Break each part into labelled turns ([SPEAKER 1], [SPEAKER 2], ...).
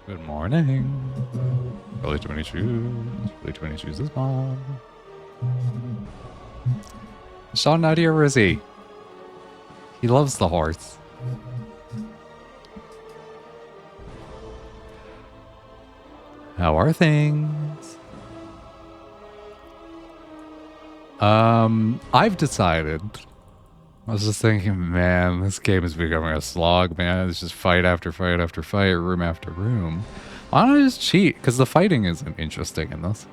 [SPEAKER 1] Good morning. Early 22. Early 22's his mom. Sean Nadia, where is he? He loves the horse. How are things? I've decided. I was just thinking, man, this game is becoming a slog, man. It's just fight after fight after fight, room after room. Why don't I just cheat? Because the fighting isn't interesting in this.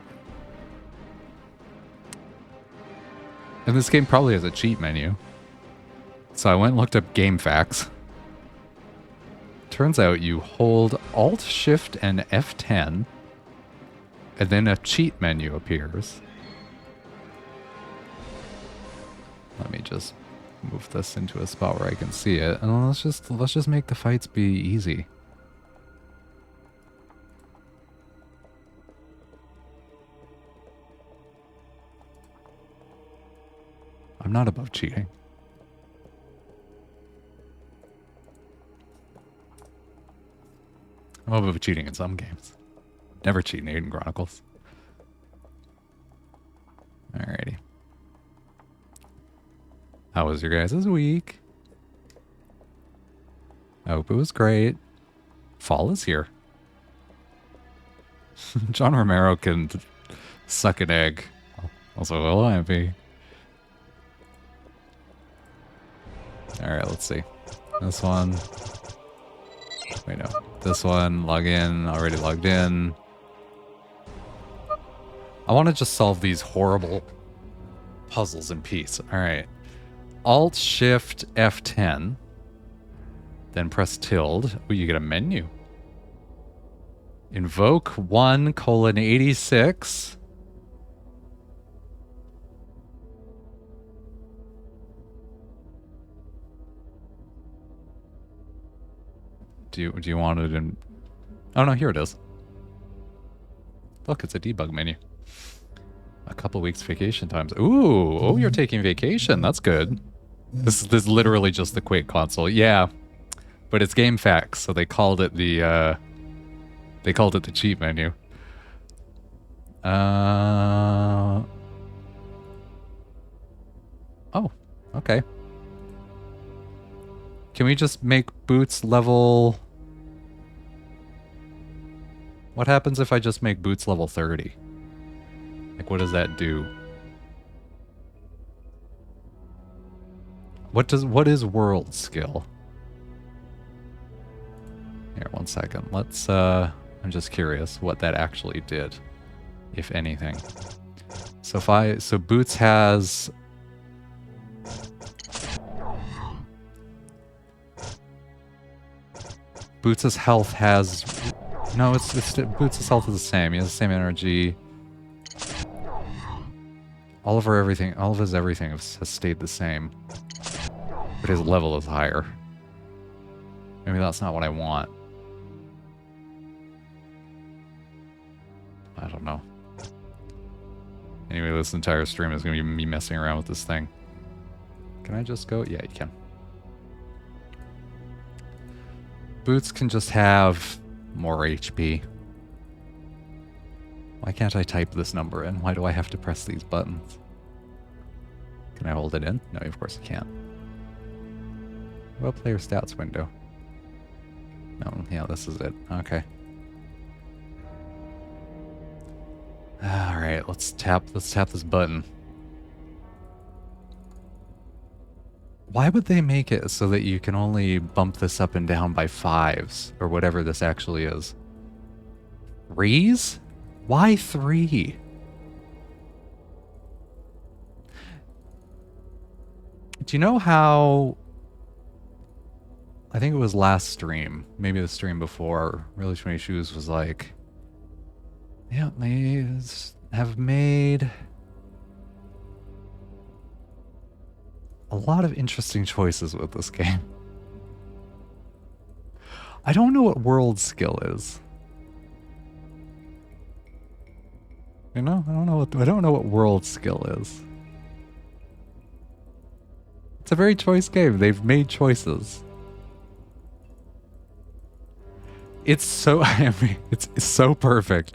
[SPEAKER 1] And this game probably has a cheat menu. So I went and looked up game facts. Turns out you hold Alt, Shift, and F10, and then a cheat menu appears. Let me just move this into a spot where I can see it, and let's just make the fights be easy. I'm not above cheating. I'm above cheating in some games. Never cheat in Aiden Chronicles. Alrighty. How was your guys' week? I hope it was great. Fall is here. John Romero can suck an egg. Also, will I be? Alright, let's see. This one. Wait, no. This one, log in, already logged in. I want to just solve these horrible puzzles in peace. Alright. Alt, Shift, F10. Then press tilde. Ooh, you get a menu. Invoke 1:86. Do you want it in... Oh no, here it is. Look, it's a debug menu. A couple weeks vacation times. Ooh, oh, you're taking vacation. That's good. This is literally just the Quake console. Yeah, but it's game facts, so they called it the cheat menu. Oh, okay. Can we just make Boots level... What happens if I just make Boots level 30? Like, what does that do? What is world skill? Here, one second. Let's, I'm just curious what that actually did, if anything. So so Boots has... Boots' health has... No, Boots' health is the same. He has the same energy. All of his everything has stayed the same. But his level is higher. Maybe that's not what I want. I don't know. Anyway, this entire stream is going to be me messing around with this thing. Can I just go? Yeah, you can. Boots can just have more HP. Why can't I type this number in? Why do I have to press these buttons? Can I hold it in? No, of course I can't. What player stats window? No, yeah, this is it. Okay. right, let's tap this button. Why would they make it so that you can only bump this up and down by 5s, or whatever this actually is? 3s? Why 3? Do you know how... I think it was last stream, maybe the stream before, Really Too Many Shoes was like, yeah, they have made a lot of interesting choices with this game. I don't know what world skill is. You know, I don't know what world skill is. It's a very choice game. They've made choices. It's so I mean, it's so perfect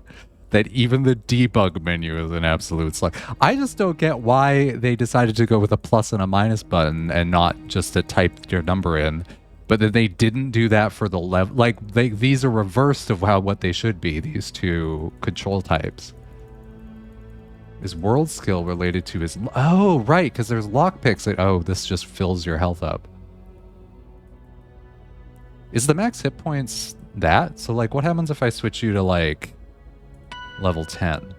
[SPEAKER 1] that even the debug menu is an absolute slug. I just don't get why they decided to go with a plus and a minus button and not just to type your number in. But then they didn't do that for the level. Like, these are reversed of what they should be, these two control types. Is world skill related to his... Oh, right, because there's lockpicks that... Oh, this just fills your health up. Is the max hit points that? So, like, what happens if I switch you to, like, level 10?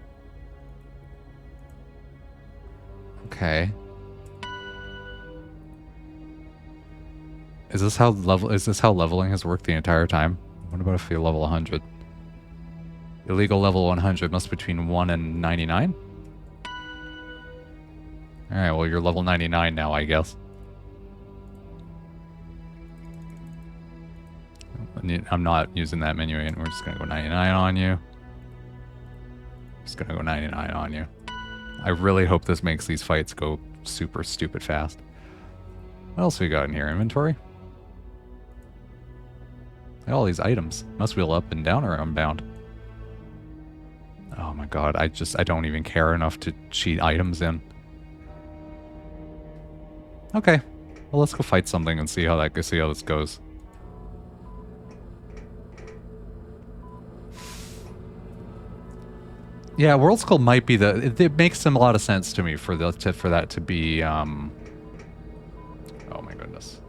[SPEAKER 1] Okay. Is this how leveling has worked the entire time? What about if you level 100? Illegal level 100 must be between 1 and 99? Alright, well, you're level 99 now, I guess. I'm not using that menu again. We're just gonna go 99 on you. Just gonna go 99 on you. I really hope this makes these fights go super stupid fast. What else we got in here? Inventory? Look at all these items. Must wheel up and down or unbound. Oh my god, I don't even care enough to cheat items in. Okay. Well, let's go fight something and see how this goes. Yeah, World Skull might be it makes a lot of sense to me for that to be oh my goodness.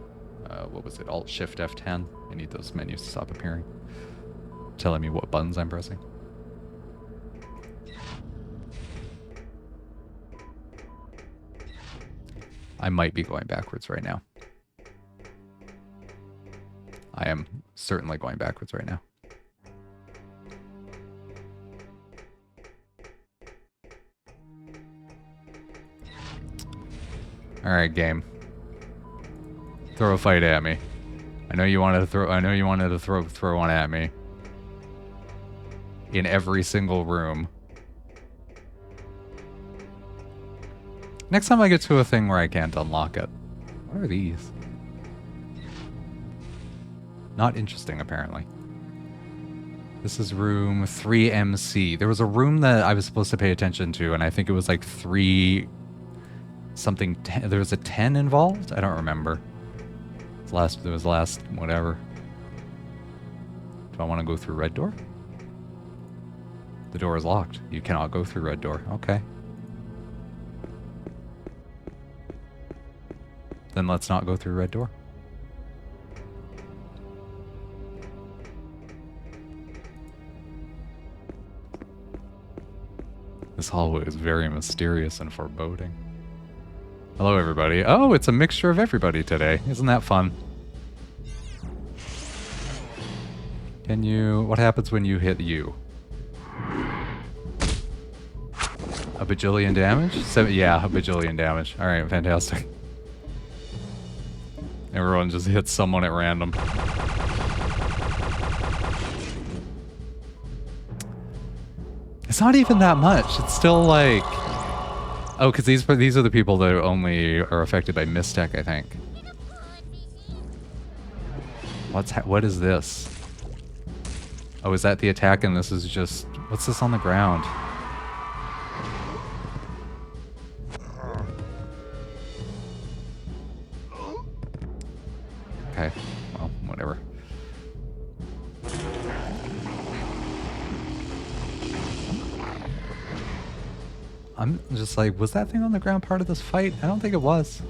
[SPEAKER 1] What was it? Alt Shift F10. I need those menus to stop appearing. Telling me what buttons I'm pressing. I might be going backwards right now. I am certainly going backwards right now. Alright, game. Throw a fight at me. I know you wanted to throw one at me. In every single room. Next time I get to a thing where I can't unlock it. What are these? Not interesting, apparently. This is room 3MC. There was a room that I was supposed to pay attention to, and I think it was like 3... something... There was a 10 involved? I don't remember. There was last... whatever. Do I want to go through red door? The door is locked. You cannot go through red door. Okay. Then let's not go through red door. This hallway is very mysterious and foreboding. Hello, everybody. Oh, it's a mixture of everybody today. Isn't that fun? Can you... What happens when you hit you? A bajillion damage? Yeah, a bajillion damage. Alright, fantastic. Everyone just hits someone at random. It's not even that much. It's still like... Oh, because these are the people that only are affected by Mistech, I think. What is this? Oh, is that the attack and this is just... What's this on the ground? Okay, well, whatever. I'm just like, was that thing on the ground part of this fight? I don't think it was.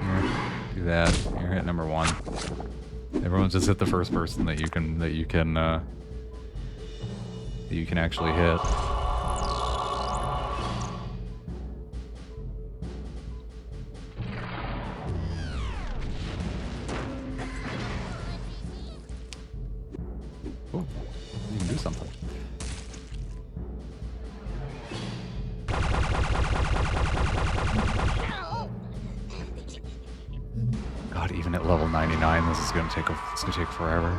[SPEAKER 1] Here, do that. Here, hit number 1. Everyone just hit the first person that you can actually hit. Oh, you can do something. God, even at level 99, this is gonna take forever.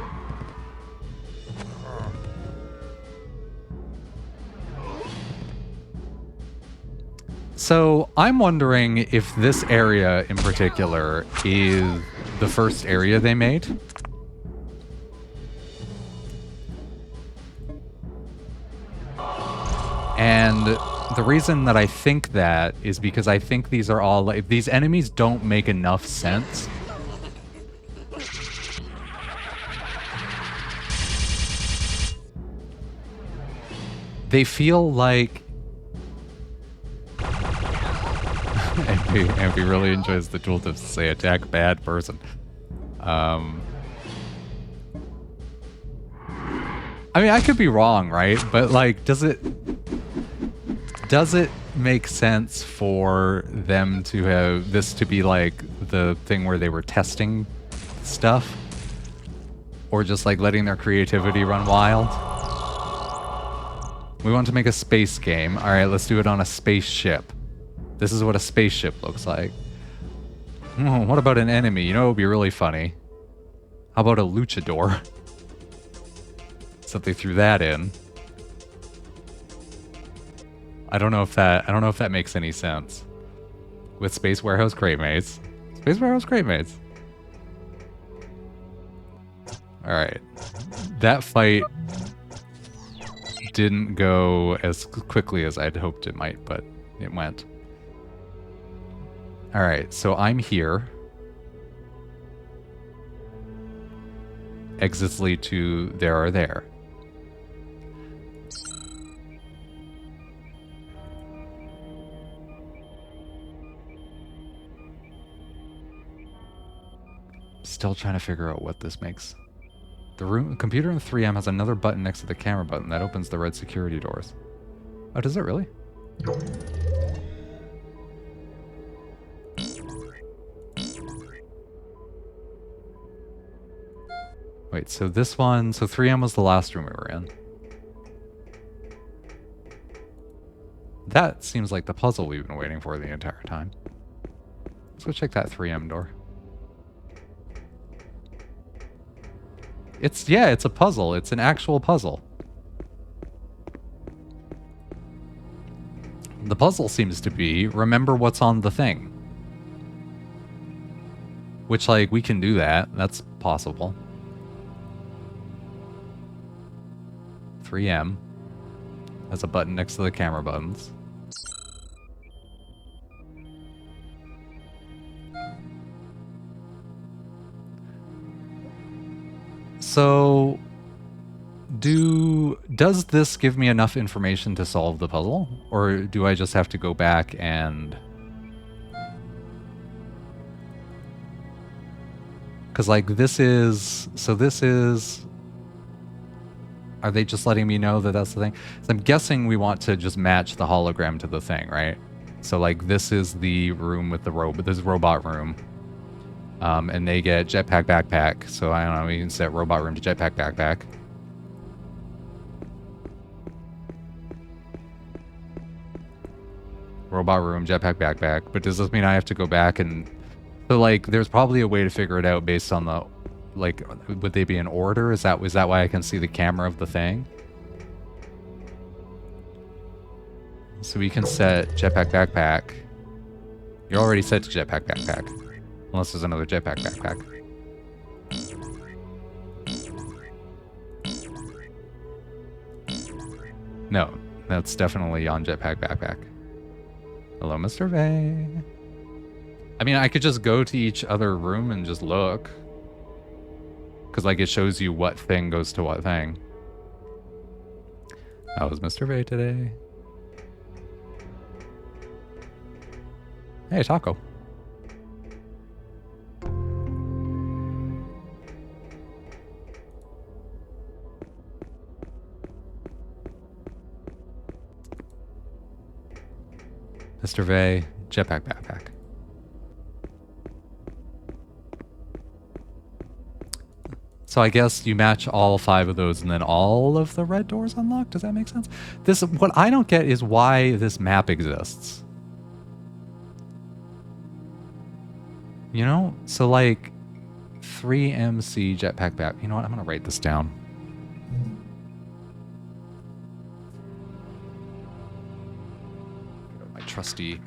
[SPEAKER 1] So I'm wondering if this area in particular is the first area they made. And the reason that I think that is because I think these are all, like, these enemies don't make enough sense. They feel like... Ampy really enjoys the tooltips to say attack bad person. I mean, I could be wrong, right? But, like, does it make sense for them to have this to be, like, the thing where they were testing stuff? Or just, like, letting their creativity run wild? We want to make a space game. Alright, let's do it on a spaceship. This is what a spaceship looks like. What about an enemy? You know what would be really funny? How about a luchador? So they threw that in. I don't know if that makes any sense. With Space Warehouse Crate Mates. Space Warehouse Crate Mates. Alright. That fight didn't go as quickly as I'd hoped it might, but it went. Alright, so I'm here. Exits lead to there or there. Still trying to figure out what this makes. The computer in 3M has another button next to the camera button that opens the red security doors. Oh, does it really? Wait, so this one... So 3M was the last room we were in. That seems like the puzzle we've been waiting for the entire time. Let's go check that 3M door. Yeah, it's a puzzle. It's an actual puzzle. The puzzle seems to be, remember what's on the thing. Which, like, we can do that. That's possible. 3M has a button next to the camera buttons. So, does this give me enough information to solve the puzzle? Or do I just have to go back and... Because, like, this is... So this is... Are they just letting me know that that's the thing? So I'm guessing we want to just match the hologram to the thing, right? So, like, this is the room with the robot. This is robot room. And they get jetpack backpack. So, I don't know, we can set robot room to jetpack backpack. Robot room, jetpack backpack. But does this mean I have to go back and... So, like, there's probably a way to figure it out based on the... Like, would they be in order? Is that why I can see the camera of the thing? So we can set jetpack backpack. You're already set to jetpack backpack. Unless there's another jetpack backpack. No, that's definitely on jetpack backpack. Hello, Mr. Vay. I mean, I could just go to each other room and just look. Because, like, it shows you what thing goes to what thing. How was Mr. Vay today? Hey, Taco. Mr. Vey, jetpack backpack. So I guess you match all 5 of those and then all of the red doors unlock? Does that make sense? What I don't get is why this map exists. You know? So like 3MC jetpack back. You know what? I'm gonna write this down. My trusty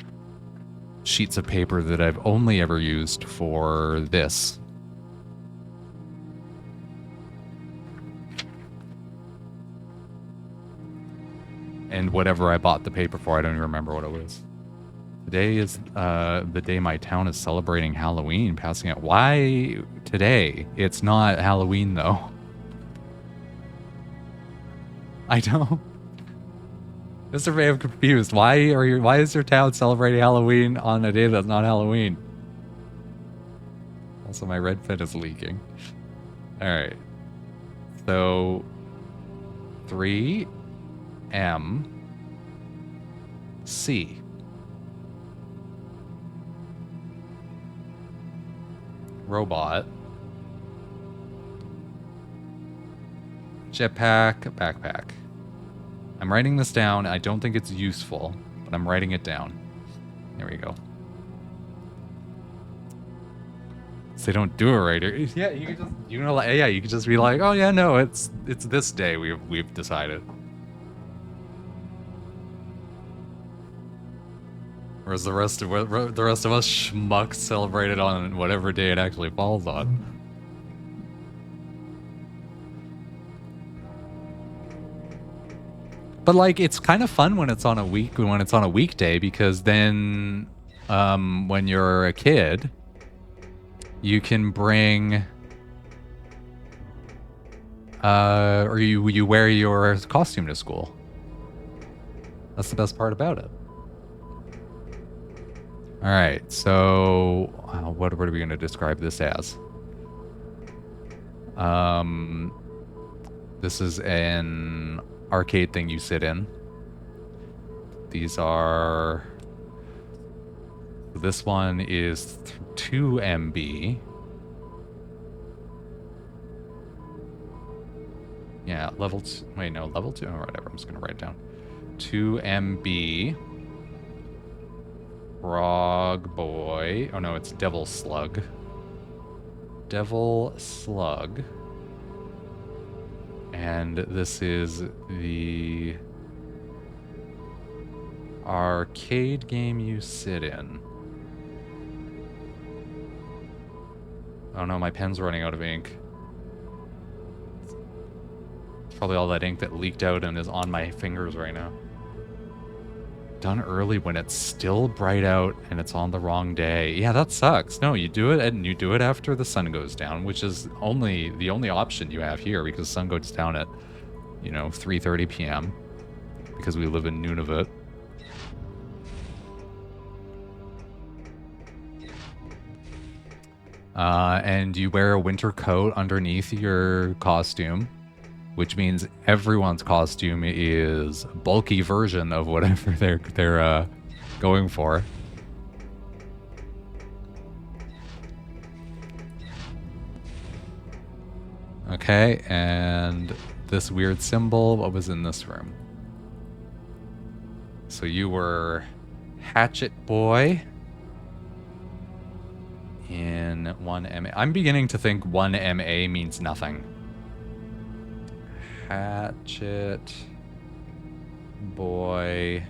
[SPEAKER 1] sheets of paper that I've only ever used for this. And whatever I bought the paper for, I don't even remember what it was. Today is the day my town is celebrating Halloween, passing out. Why today? It's not Halloween though. I don't. Mr. Vey, I'm confused. Why is your town celebrating Halloween on a day that's not Halloween? Also, my red pen is leaking. Alright. So 3MC. Robot. Jetpack, backpack. I'm writing this down. I don't think it's useful, but I'm writing it down. There we go. So they don't do it right here. Yeah, you can just, you know, like, yeah, you can just be like, oh yeah, no, it's this day we've decided. Whereas the rest of us schmucks celebrate it on whatever day it actually falls on. But like, it's kind of fun when it's on a weekday, because then when you're a kid, you can bring or you wear your costume to school. That's the best part about it. All right, so what are we going to describe this as? This is an arcade thing you sit in. These are... This one is 2MB. Yeah, level 2. Wait, no, level 2. Oh, whatever, I'm just going to write it down. 2MB. Frog Boy. Oh no, it's Devil Slug. Devil Slug. And this is the arcade game you sit in. Oh no, my pen's running out of ink. It's probably all that ink that leaked out and is on my fingers right now. Done early when it's still bright out and it's on the wrong day. Yeah, that sucks. No, you do it, and you do it after the sun goes down, which is the only option you have here, because the sun goes down at, 3:30 p.m. because we live in Nunavut. And you wear a winter coat underneath your costume, which means everyone's costume is a bulky version of whatever they're going for. Okay, and this weird symbol, what was in this room? So you were Hatchet Boy in 1MA. I'm beginning to think 1MA means nothing. Hatchet Boy,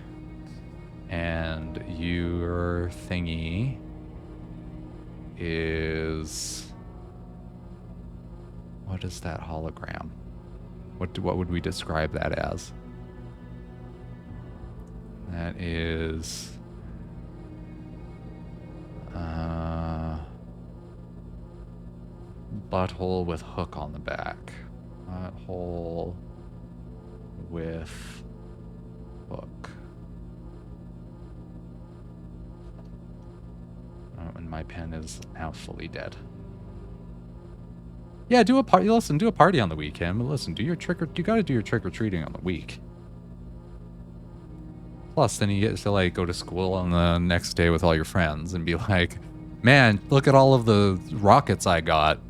[SPEAKER 1] and your thingy is... What is that hologram? What would we describe that as? That is... butthole with hook on the back. Butthole with hook. pen is now fully dead. Yeah, do a party. Listen, do a party on the weekend. But listen, you gotta do your trick or treating on the week. Plus, then you get to like go to school on the next day with all your friends and be like, "Man, look at all of the rockets I got."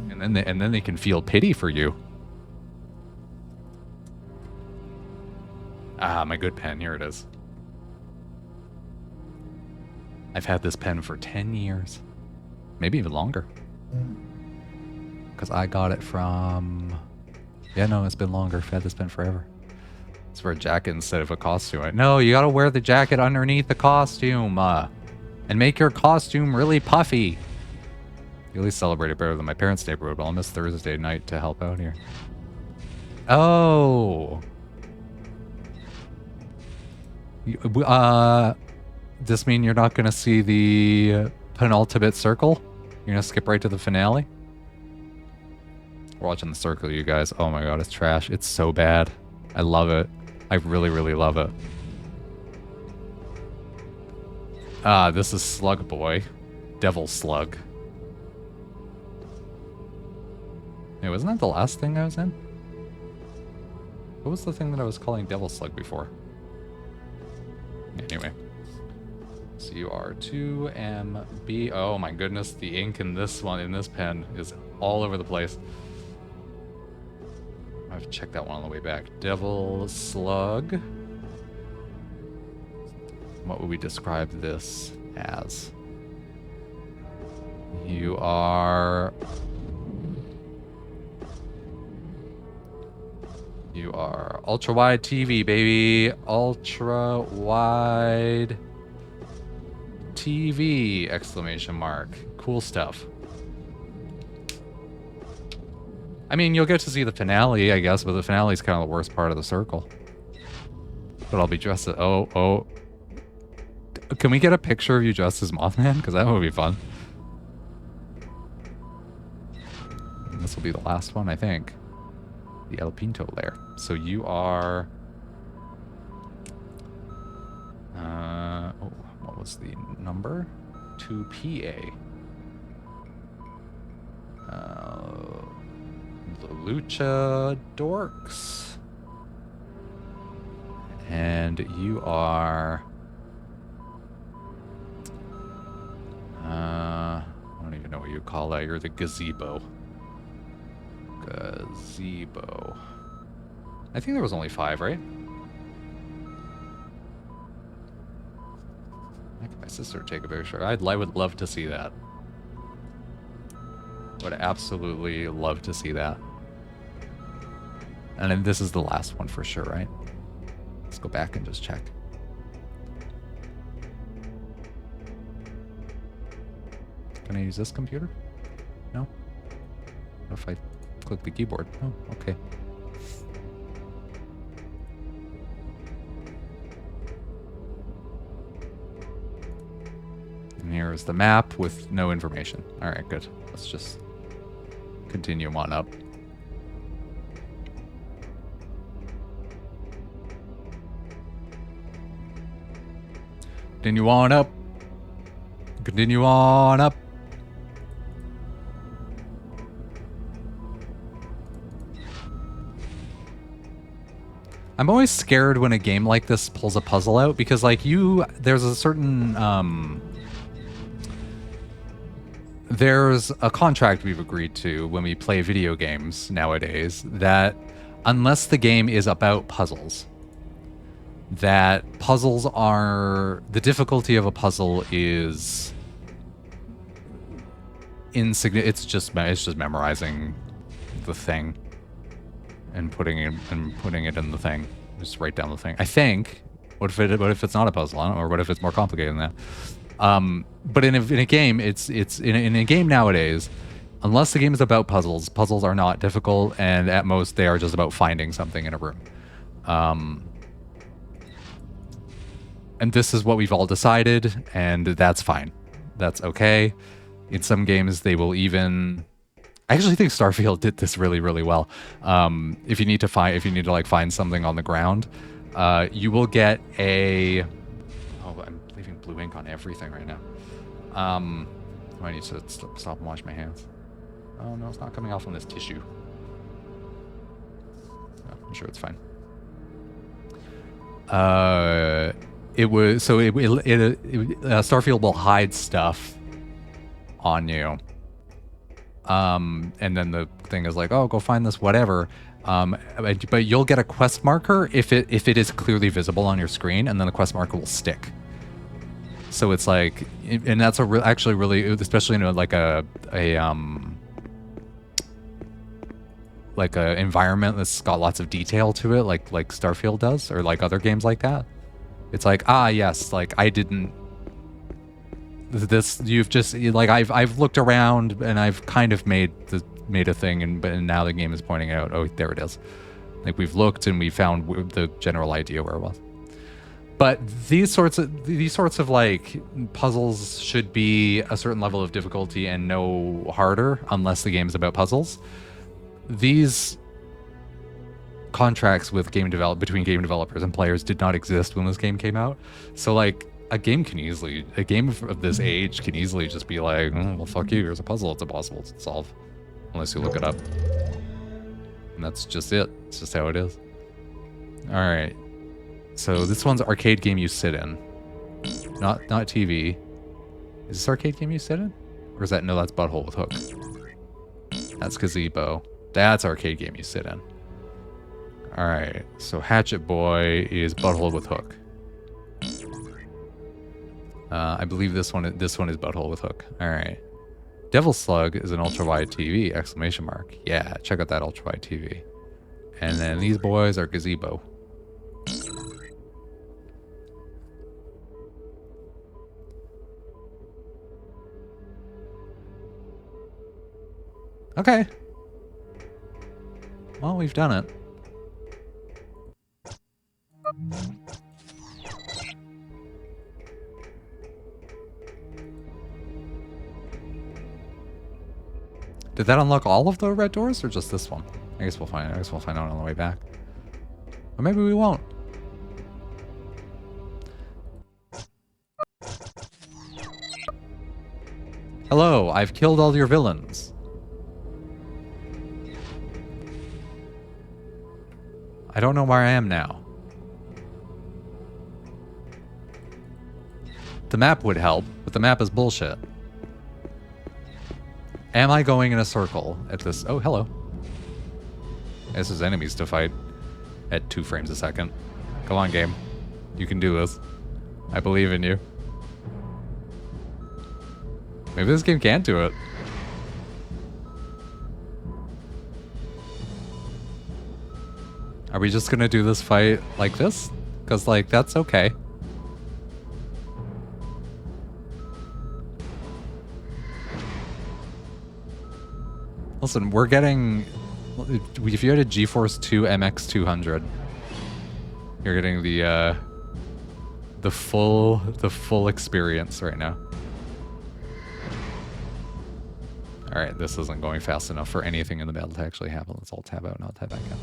[SPEAKER 1] And then they can feel pity for you. Ah, my good pen. Here it is. I've had this pen for 10 years. Maybe even longer. Because I got it from... Yeah, no, it's been longer. I've had this pen forever. It's for a jacket instead of a costume. No, you gotta wear the jacket underneath the costume. And make your costume really puffy. You at least celebrate it better than my parents' neighborhood. Well, I'll miss Thursday night to help out here. Oh. Does this mean you're not gonna see the penultimate circle? You're gonna skip right to the finale? We're watching the circle, you guys. Oh my god, it's trash. It's so bad. I love it. I really, really love it. This is Slug Boy. Devil Slug. Hey, wasn't that the last thing I was in? What was the thing that I was calling Devil Slug before? Anyway. CR2MB. Oh my goodness, the ink in this one, in this pen, is all over the place. I have to check that one on the way back. Devil Slug. What would we describe this as? You are ultra wide TV, baby. Ultra wide TV! Exclamation mark. Cool stuff. I mean, you'll get to see the finale, I guess, but the finale is kind of the worst part of the circle. But I'll be dressed as... Oh. Can we get a picture of you dressed as Mothman? Because that would be fun. And this will be the last one, I think. The El Pinto lair. So you are... what was the number? 2PA. The Lucha Dorks. And you are... I don't even know what you call that. You're the Gazebo. Gazebo. I think there was only 5, right? My sister would take a picture. I would love to see that. Would absolutely love to see that. And then this is the last one for sure, right? Let's go back and just check. Can I use this computer? No? What if I click the keyboard? Oh, okay. And here's the map with no information. Alright, good. Let's just continue on up. Continue on up. Continue on up. I'm always scared when a game like this pulls a puzzle out because, like, there's a certain, there's a contract we've agreed to when we play video games nowadays that unless the game is about puzzles, that puzzles are... The difficulty of a puzzle is insignificant. It's just memorizing the thing and putting it in the thing. Just write down the thing. I think. What if it's not a puzzle? I don't know. Or what if it's more complicated than that? But in a game, in a game nowadays, unless the game is about puzzles, puzzles are not difficult, and at most they are just about finding something in a room. And this is what we've all decided, and that's fine. That's okay. In some games, they will even... I actually think Starfield did this really, really well. If you need to find something on the ground, you will get a... Oh, I'm leaving blue ink on everything right now. I need to stop and wash my hands. Oh no, it's not coming off on this tissue. Oh, I'm sure it's fine. It was so Starfield will hide stuff on you. And then the thing is like, oh, go find this whatever. But you'll get a quest marker if it is clearly visible on your screen, and then the quest marker will stick. So it's like, and that's actually really, especially in like a environment that's got lots of detail to it, like Starfield does, or like other games like that. It's like, ah, yes, like I didn't. This you've just like I've looked around and I've kind of made a thing, and now the game is pointing out, oh, there it is. Like we've looked and we found the general idea where it was. But these sorts of like puzzles should be a certain level of difficulty and no harder unless the game is about puzzles. These contracts with between game developers and players did not exist when this game came out. So like a game of this age can easily just be like, well, fuck you, here's a puzzle, it's impossible to solve unless you look it up. And that's just it. It's just how it is. All right. So this one's arcade game you sit in. Not TV. Is this arcade game you sit in? Or is that, no, that's Butthole with Hook. That's Gazebo. That's arcade game you sit in. All right. So Hatchet Boy is Butthole with Hook. I believe this one is Butthole with Hook. All right. Devil Slug is an ultra-wide TV, exclamation mark. Yeah, check out that ultra-wide TV. And then these boys are Gazebo. Okay. Well, we've done it. Did that unlock all of the red doors or just this one? I guess we'll find out on the way back. Or maybe we won't. Hello, I've killed all your villains. I don't know where I am now. The map would help, but the map is bullshit. Am I going in a circle at this? Oh, hello. This is enemies to fight at 2 frames a second. Come on, game. You can do this. I believe in you. Maybe this game can't do it. Are we just gonna do this fight like this? Because, like, that's okay. Listen, we're getting... If you had a GeForce 2 MX200, you're getting the full experience right now. Alright, this isn't going fast enough for anything in the battle to actually happen. Let's all tab out, not tab back in.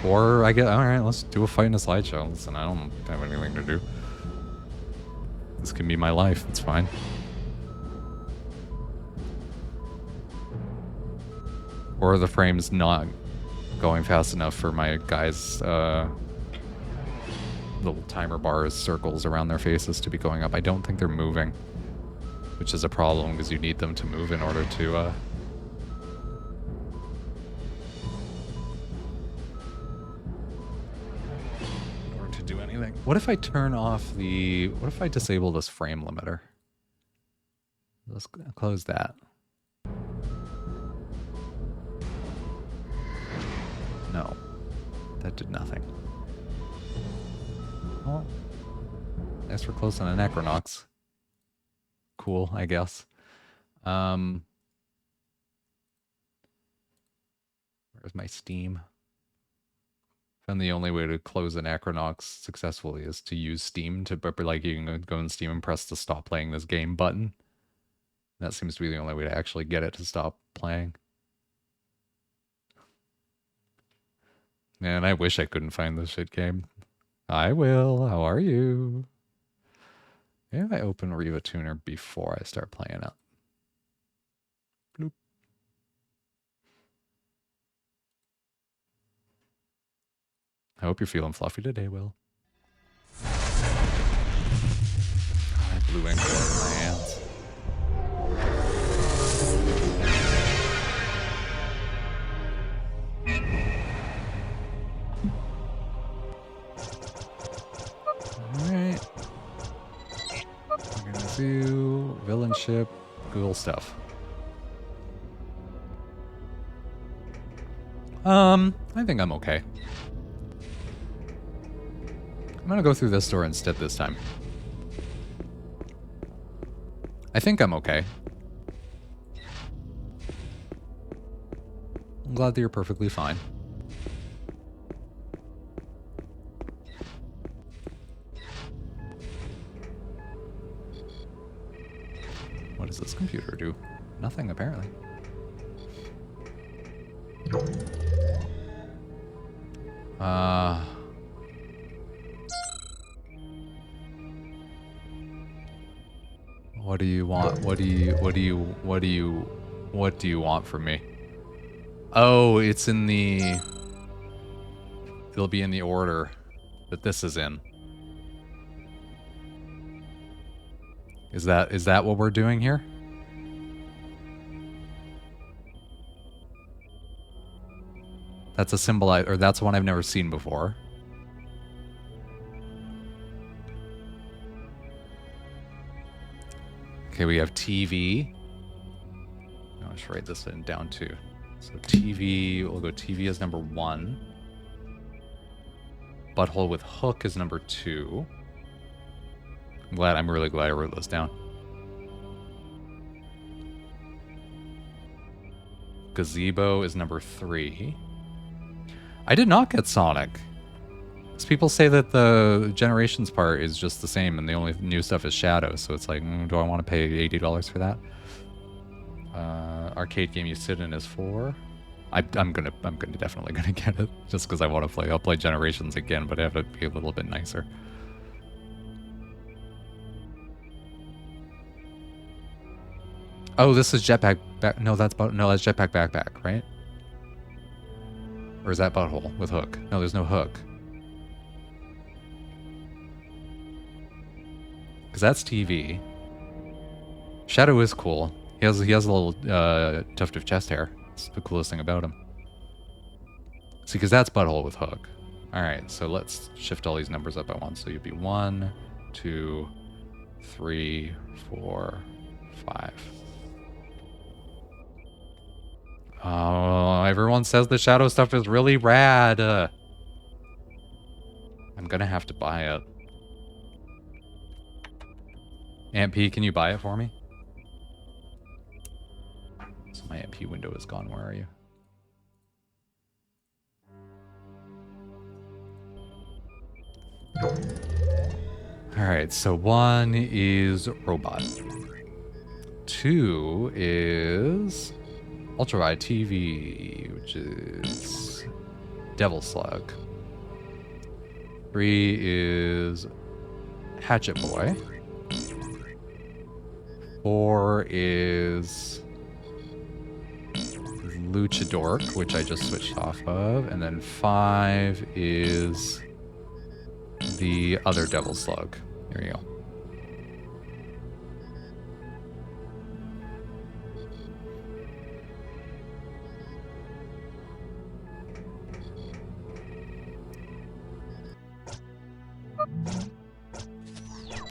[SPEAKER 1] Or I get, alright, let's do a fight in a slideshow. Listen, I don't have anything to do. This can be my life, it's fine. Or the frame's not going fast enough for my guys' little timer bars, circles around their faces to be going up. I don't think they're moving, which is a problem because you need them to move in order to do anything. What if I turn off the... What if I disable this frame limiter? Let's close that. No. That did nothing. Well, guess we're close on Anachronox. Cool, I guess. Where's my Steam? And the only way to close Anachronox successfully is to use Steam to, like, you can go in Steam and press the stop playing this game button. That seems to be the only way to actually get it to stop playing. Man, I wish I couldn't find this shit game. I will. How are you? Maybe I open Riva Tuner before I start playing it. Bloop. I hope you're feeling fluffy today, Will. Oh, I have blue ink all over my hands. Alright. We're gonna do villainship, Google stuff. I think I'm okay. I'm gonna go through this door instead this time. I think I'm okay. I'm glad that you're perfectly fine. What does this computer do? Nothing, apparently. What do you want? What do you want from me? Oh, it's in the... It'll be in the order that this is in. Is that what we're doing here? That's a symbol or that's one I've never seen before. Okay, we have TV. I'll just write this in down too. So TV, we'll go TV as number 1. Butthole with hook is number 2. I'm really glad I wrote this down. Gazebo is number 3. I did not get Sonic. Because people say that the Generations part is just the same and the only new stuff is Shadow, so it's like, do I want to pay $80 for that? Arcade game you sit in is 4. I'm definitely gonna get it just because I want to play. I'll play Generations again, but I have to be a little bit nicer. Oh, this is Jetpack back. No, that's Jetpack Backpack, right? Or is that Butthole with hook? No, there's no hook. Because that's TV. Shadow is cool. He has a little tuft of chest hair. It's the coolest thing about him. See, because that's Butthole with hook. Alright, so let's shift all these numbers up at once. So you'd be 1, 2, 3, 4, 5. Oh, everyone says the Shadow stuff is really rad. I'm gonna have to buy it. Aunt P, can you buy it for me? So my Aunt P window is gone. Where are you? Alright, so 1 is Robot. 2 is Ultrawide TV, which is Devil Slug. 3 is Hatchet Boy. 4 is Luchadork, which I just switched off of. And then 5 is the other Devil Slug. Here you go.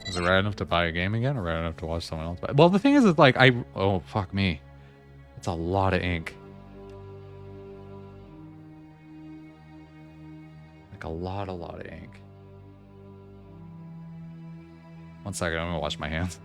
[SPEAKER 1] Is it rad enough to buy a game again, or rad enough to watch someone else buy? Well, the thing is, it's like, oh, fuck me. It's a lot of ink. Like, a lot of ink. 1 second, I'm gonna wash my hands.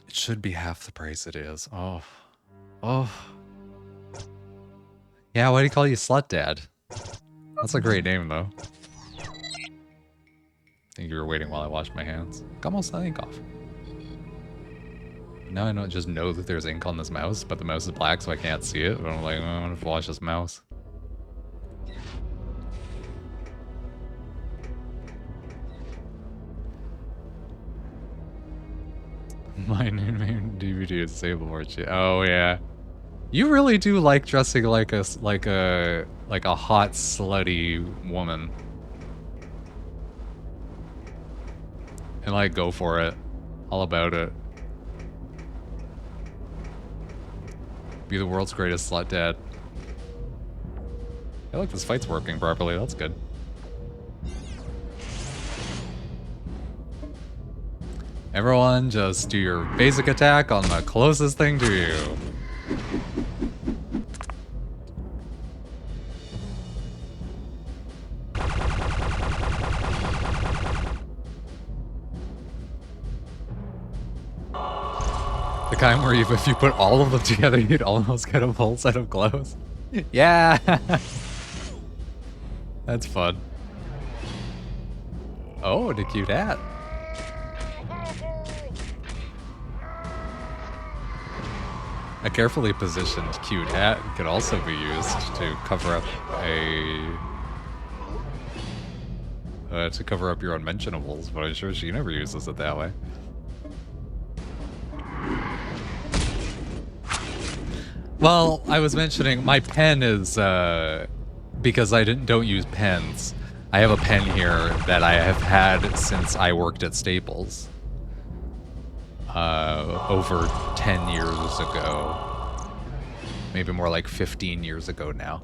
[SPEAKER 1] It should be half the price it is. Oh. Oh. Yeah, why do you call you Slut Dad? That's a great name, though. I think you were waiting while I washed my hands. Got most of the ink off. Now I don't just know that there's ink on this mouse, but the mouse is black, so I can't see it. But I'm like, oh, I'm gonna wash this mouse. My new main DVD is Sableboard shit. Oh yeah, you really do like dressing like a hot slutty woman, and like go for it, all about it. Be the world's greatest slut dad. I like this fight's working properly. That's good. Everyone, just do your basic attack on the closest thing to you. The kind where if you put all of them together, you'd almost get a full set of gloves. Yeah! That's fun. Oh, the cute hat. A carefully positioned cute hat could also be used to cover up your unmentionables, but I'm sure she never uses it that way. Well, I was mentioning my pen is because I don't use pens. I have a pen here that I have had since I worked at Staples. Over 10 years ago. Maybe more like 15 years ago now.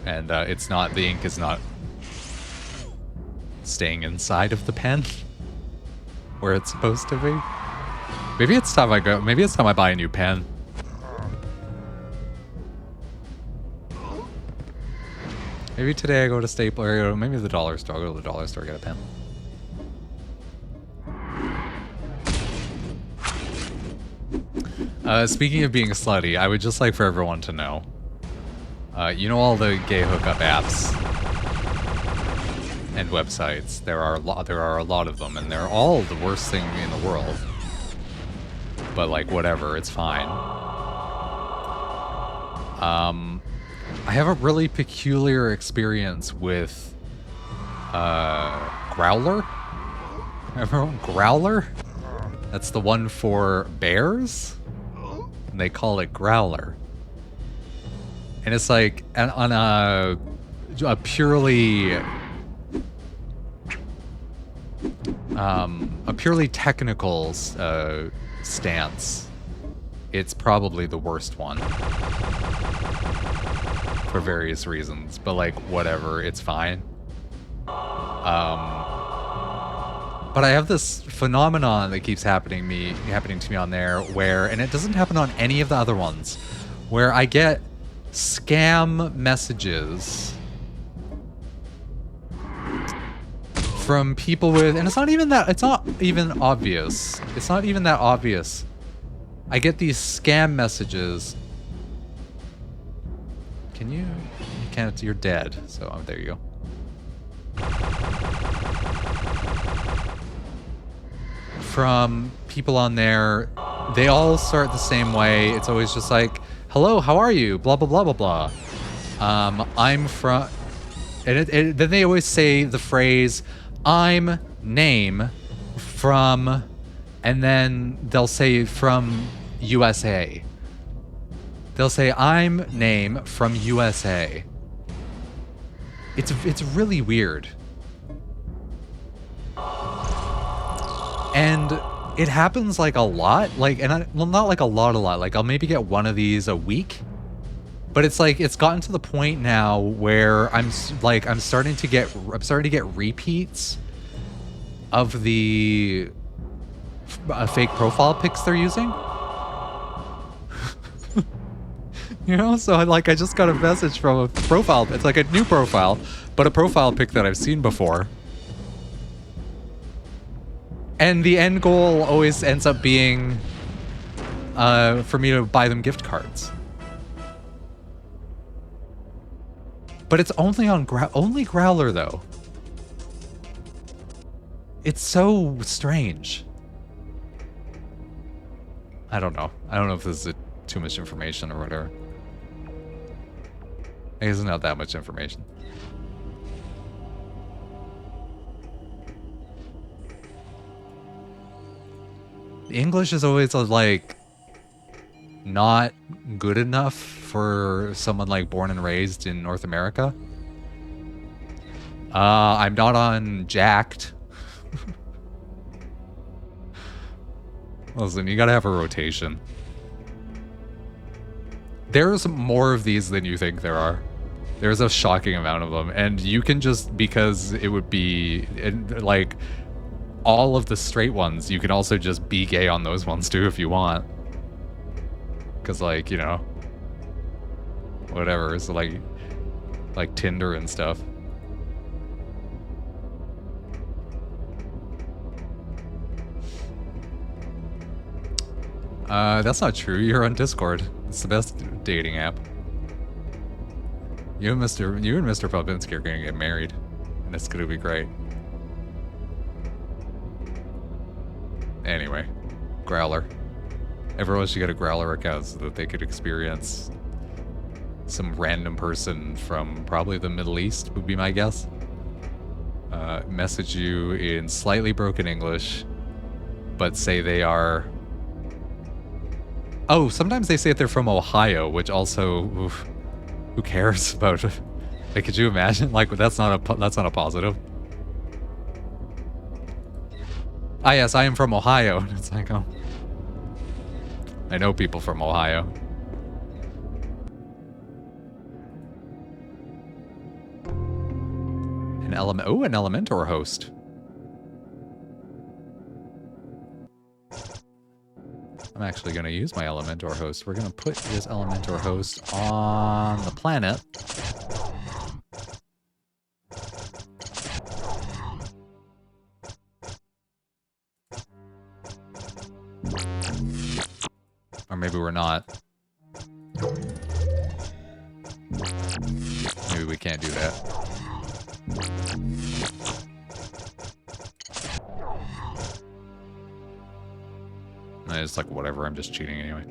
[SPEAKER 1] And it's not, the ink is not staying inside of the pen where it's supposed to be. Maybe it's time I buy a new pen. Maybe today I go to Staples, or maybe the dollar store. I'll go to the dollar store, get a pen. Speaking of being slutty, I would just like for everyone to know, you know all the gay hookup apps and websites. There are a lot of them, and they're all the worst thing in the world. But like, whatever, it's fine. I have a really peculiar experience with Growler. Everyone, Growler? That's the one for bears. And they call it Growler. And it's like on a purely technical stance, it's probably the worst one for various reasons, but like whatever, it's fine. But I have this phenomenon that keeps happening to me on there where, and it doesn't happen on any of the other ones, where I get scam messages from people with, and it's not even obvious. It's not even that obvious. I get these scam messages. You can't, you're dead. So there you go. From people on there, they all start the same way. It's always just like, hello, how are you? Blah, blah, blah, blah, blah. I'm from, and then they always say the phrase, I'm name from, and then they'll say from USA. They'll say, I'm name from USA. It's really weird. And it happens like a lot, like, well, not like a lot. Like I'll maybe get one of these a week, but it's like, it's gotten to the point now where I'm starting to get repeats of the fake profile pics they're using. You know, so I just got a message from a profile. It's like a new profile, but a profile pic that I've seen before. And the end goal always ends up being for me to buy them gift cards. But it's only on only Growler though. It's so strange. I don't know. I don't know if this is too much information or whatever. I guess it's not that much information. The English is always like not good enough for someone like born and raised in North America. I'm not on Jacked. Listen, you gotta have a rotation. There's more of these than you think there are. There's a shocking amount of them, and you can just, because it would be, like, all of the straight ones, you can also just be gay on those ones too if you want. Because, like, you know, whatever, it's like Tinder and stuff. That's not true. You're on Discord. It's the best dating app. You and Mr. Popinski are gonna get married, and it's gonna be great. Anyway, Growler. Everyone should get a Growler account so that they could experience some random person from probably the Middle East, would be my guess. Message you in slightly broken English, but say they are... Oh, sometimes they say that they're from Ohio, which also... Oof, who cares about it? Like, could you imagine? Like, that's not a positive. Ah, yes, I am from Ohio. And it's like, oh. I know people from Ohio. An Elementor host. I'm actually going to use my Elementor host. We're going to put this Elementor host on the planet. Or maybe we're not. Maybe we can't do that. It's like, whatever, I'm just cheating anyway.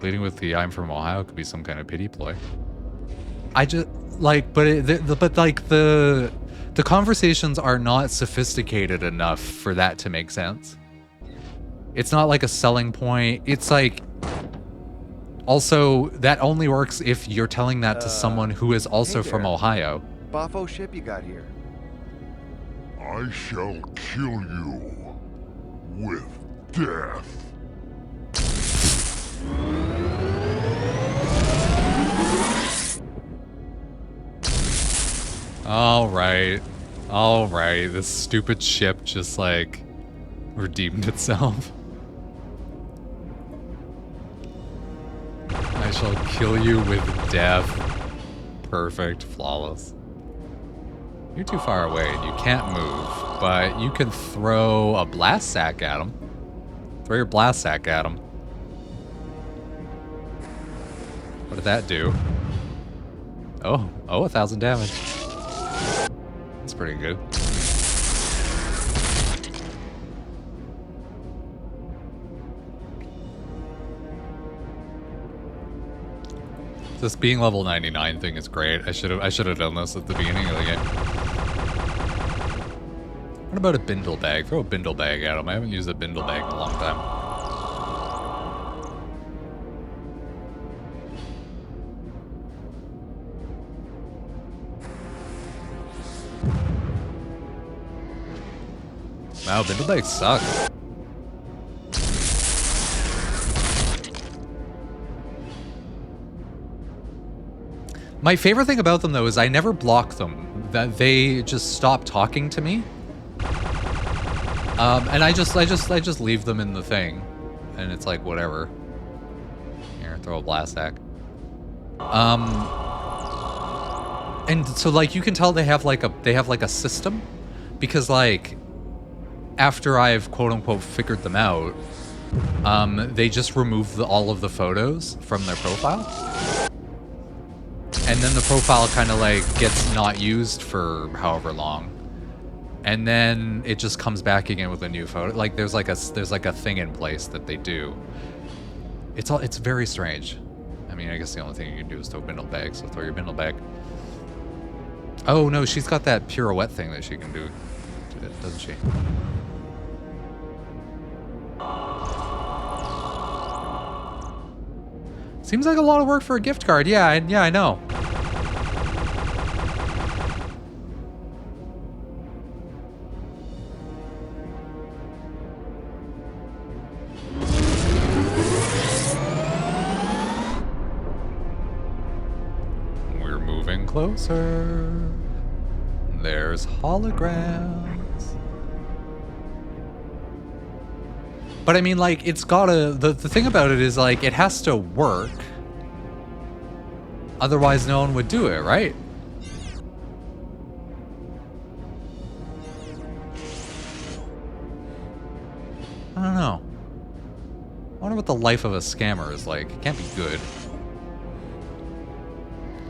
[SPEAKER 1] Leading with the I'm from Ohio could be some kind of pity ploy. I just, like, but the conversations are not sophisticated enough for that to make sense. It's not like a selling point. It's like, also, that only works if you're telling that to someone who is also from Ohio.
[SPEAKER 2] Boffo ship you got here.
[SPEAKER 3] I shall kill you with death.
[SPEAKER 1] All right, this stupid ship just like redeemed itself. I shall kill you with death. Perfect, flawless. You're too far away and you can't move, but you can throw a blast sack at him. Throw your blast sack at him. What did that do? Oh, 1,000 damage. That's pretty good. This being level 99 thing is great. I should have done this at the beginning of the game. What about a bindle bag? Throw a bindle bag at him. I haven't used a bindle bag in a long time. Wow, bindle bags suck. My favorite thing about them, though, is I never block them. That they just stop talking to me, and I just leave them in the thing, and it's like whatever. Here, Here, throw a blast sack. And so like you can tell they have like a system, because like after I've quote unquote figured them out, they just remove all of the photos from their profile. And then the profile kind of like gets not used for however long. And then it just comes back again with a new photo. Like there's like a thing in place that they do. It's very strange. I mean, I guess the only thing you can do is throw bindle bag, so throw your bindle bag. Oh no, she's got that pirouette thing that she can do, doesn't she? Seems like a lot of work for a gift card. Yeah, I know. We're moving closer. There's holograms. But I mean, like, it's gotta... The thing about it is, like, it has to work. Otherwise, no one would do it, right? I don't know. I wonder what the life of a scammer is like. It can't be good.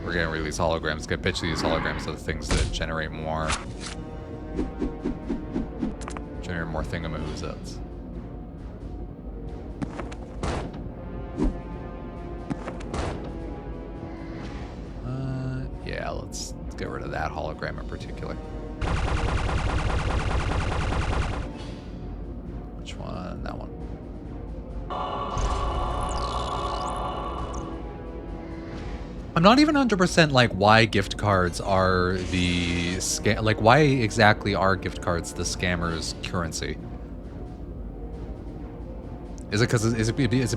[SPEAKER 1] We're gonna release holograms. Get pitch these holograms to the things that generate more... Generate more thingamahoozets. Yeah, let's get rid of that hologram in particular. Which one? That one. I'm not even 100% like why gift cards are the scam. Like, why exactly are gift cards the scammer's currency? Is it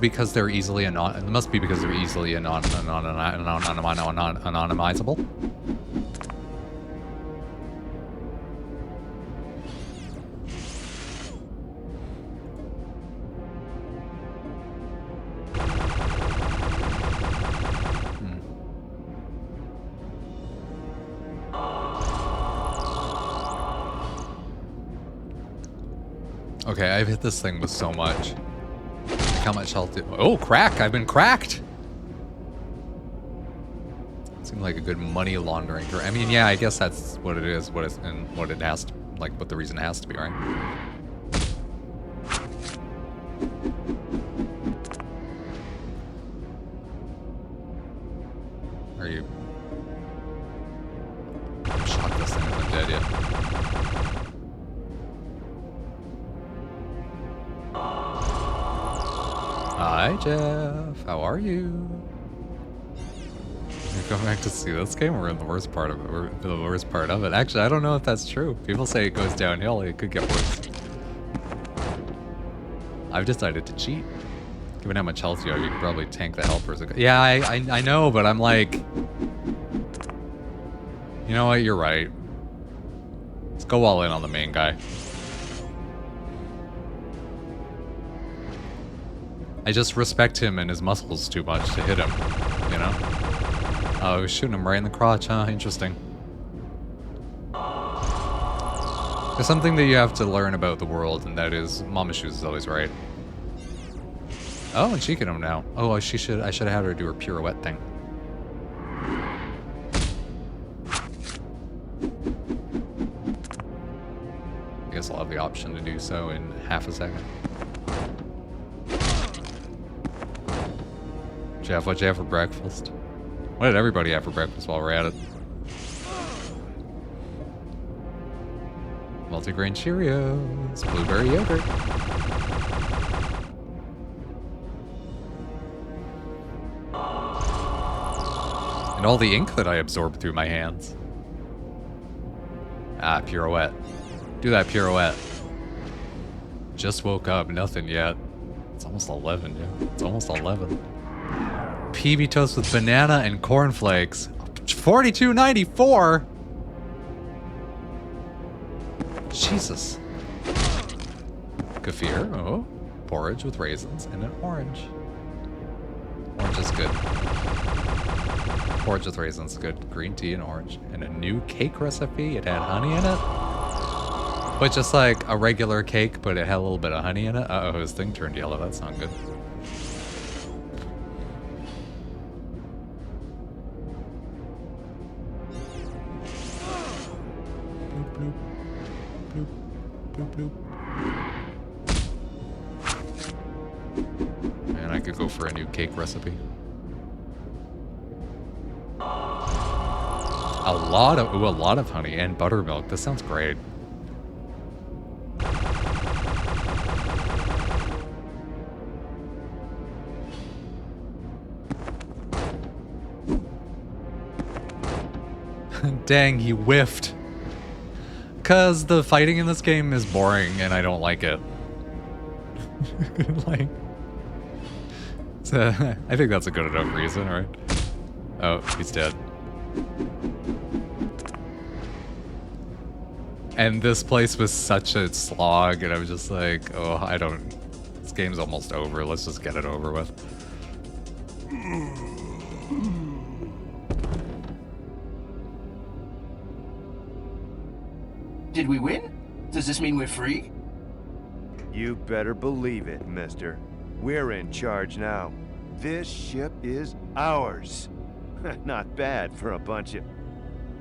[SPEAKER 1] because they're easily it must be because they're easily anonymizable? Okay, I've hit this thing with so much. How much health do... Oh, crack! I've been cracked! Seemed like a good money laundering... I mean, yeah, I guess that's what it is, and what it has to... Like, what the reason it has to be, right? Are you... I'm shocked this thing isn't dead yet. Hi, Jeff. How are you? You're coming back to see this game? We're in the worst part of it. We're in the worst part of it. Actually, I don't know if that's true. People say it goes downhill. It could get worse. I've decided to cheat. Given how much health you have, you could probably tank the helpers. Yeah, I know, but I'm like... You know what? You're right. Let's go all in on the main guy. I just respect him and his muscles too much to hit him, you know? Oh, he was shooting him right in the crotch, huh? Interesting. There's something that you have to learn about the world, and that is Mama Shoes is always right. Oh, and she can him now. Oh, I should have had her do her pirouette thing. I guess I'll have the option to do so in half a second. Jeff, what'd you have for breakfast? What did everybody have for breakfast while we're at it? Multigrain Cheerios, blueberry yogurt. And all the ink that I absorbed through my hands. Ah, pirouette. Do that pirouette. Just woke up, nothing yet. It's almost 11, yeah. It's almost 11. PB toast with banana and cornflakes. $42.94. Jesus. Kefir. Oh, porridge with raisins and an orange. Orange is good. Orange with raisins, good. Green tea and orange. And a new cake recipe. It had honey in it. But just like a regular cake, but it had a little bit of honey in it. Uh-oh, his thing turned yellow. That's not good. Bloop, bloop. Bloop, bloop, bloop. Man, I could go for a new cake recipe. A lot of honey and buttermilk. This sounds great. Dang, he whiffed. Cause the fighting in this game is boring and I don't like it. Like, so, I think that's a good enough reason, right? Oh, he's dead. And this place was such a slog, and I was just like, oh, this game's almost over. Let's just get it over with.
[SPEAKER 4] Did we win? Does this mean we're free?
[SPEAKER 2] You better believe it, mister. We're in charge now. This ship is ours. Not bad for a bunch of...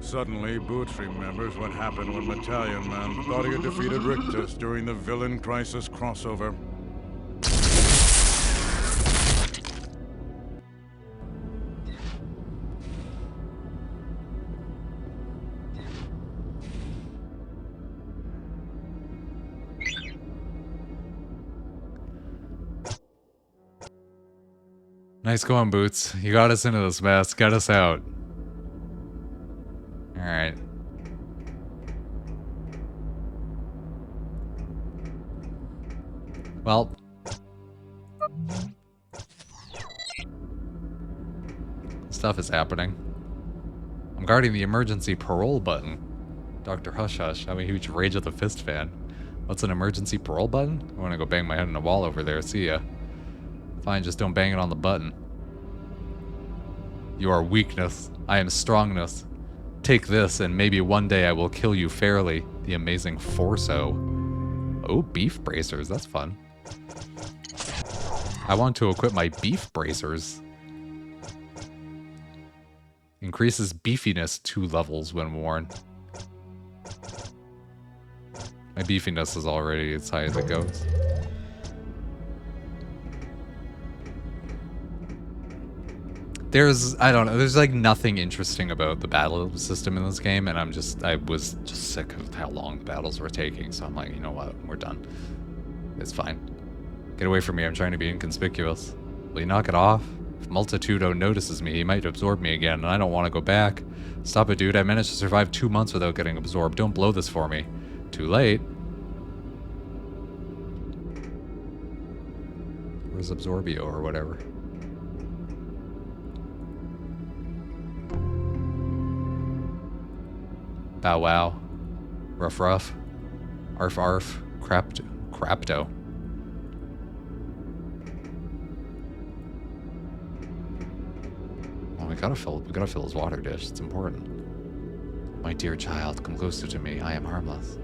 [SPEAKER 3] Suddenly, Boots remembers what happened when Battalion Man thought he had defeated Rictus during the Villain Crisis crossover.
[SPEAKER 1] Nice going, Boots. You got us into this mess. Get us out. Alright. Well. Stuff is happening. I'm guarding the emergency parole button. Dr. Hush Hush. I'm a huge Rage of the Fist fan. What's an emergency parole button? I want to go bang my head on a wall over there. See ya. Fine, just don't bang it on the button. You are weakness. I am strongness. Take this, and maybe one day I will kill you fairly. The amazing Forso. Oh, beef bracers. That's fun. I want to equip my beef bracers. Increases beefiness 2 levels when worn. My beefiness is already as high as it goes. I don't know, there's like nothing interesting about the battle system in this game, and I was just sick of how long the battles were taking, so I'm like, you know what, we're done. It's fine. Get away from me, I'm trying to be inconspicuous. Will you knock it off? If Multitudo notices me, he might absorb me again, and I don't want to go back. Stop it, dude, I managed to survive 2 months without getting absorbed. Don't blow this for me. Too late. Where's Absorbio or whatever? Bow wow. Ruff ruff. Arf arf. Crapto. Oh, we gotta fill his water dish. It's important. My dear child, come closer to me. I am harmless.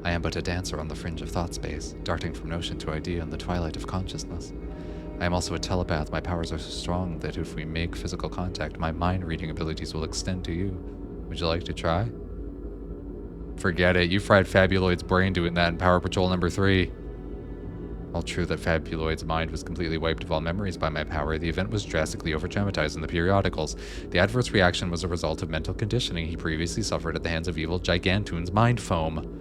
[SPEAKER 1] I am but a dancer on the fringe of thought space, darting from notion to idea in the twilight of consciousness. I am also a telepath. My powers are so strong that if we make physical contact, my mind-reading abilities will extend to you. Would you like to try? Forget it. You fried Fabuloid's brain doing that in Power Patrol number 3. While true that Fabuloid's mind was completely wiped of all memories by my power, the event was drastically over-dramatized in the periodicals. The adverse reaction was a result of mental conditioning he previously suffered at the hands of evil Gigantoon's mind foam.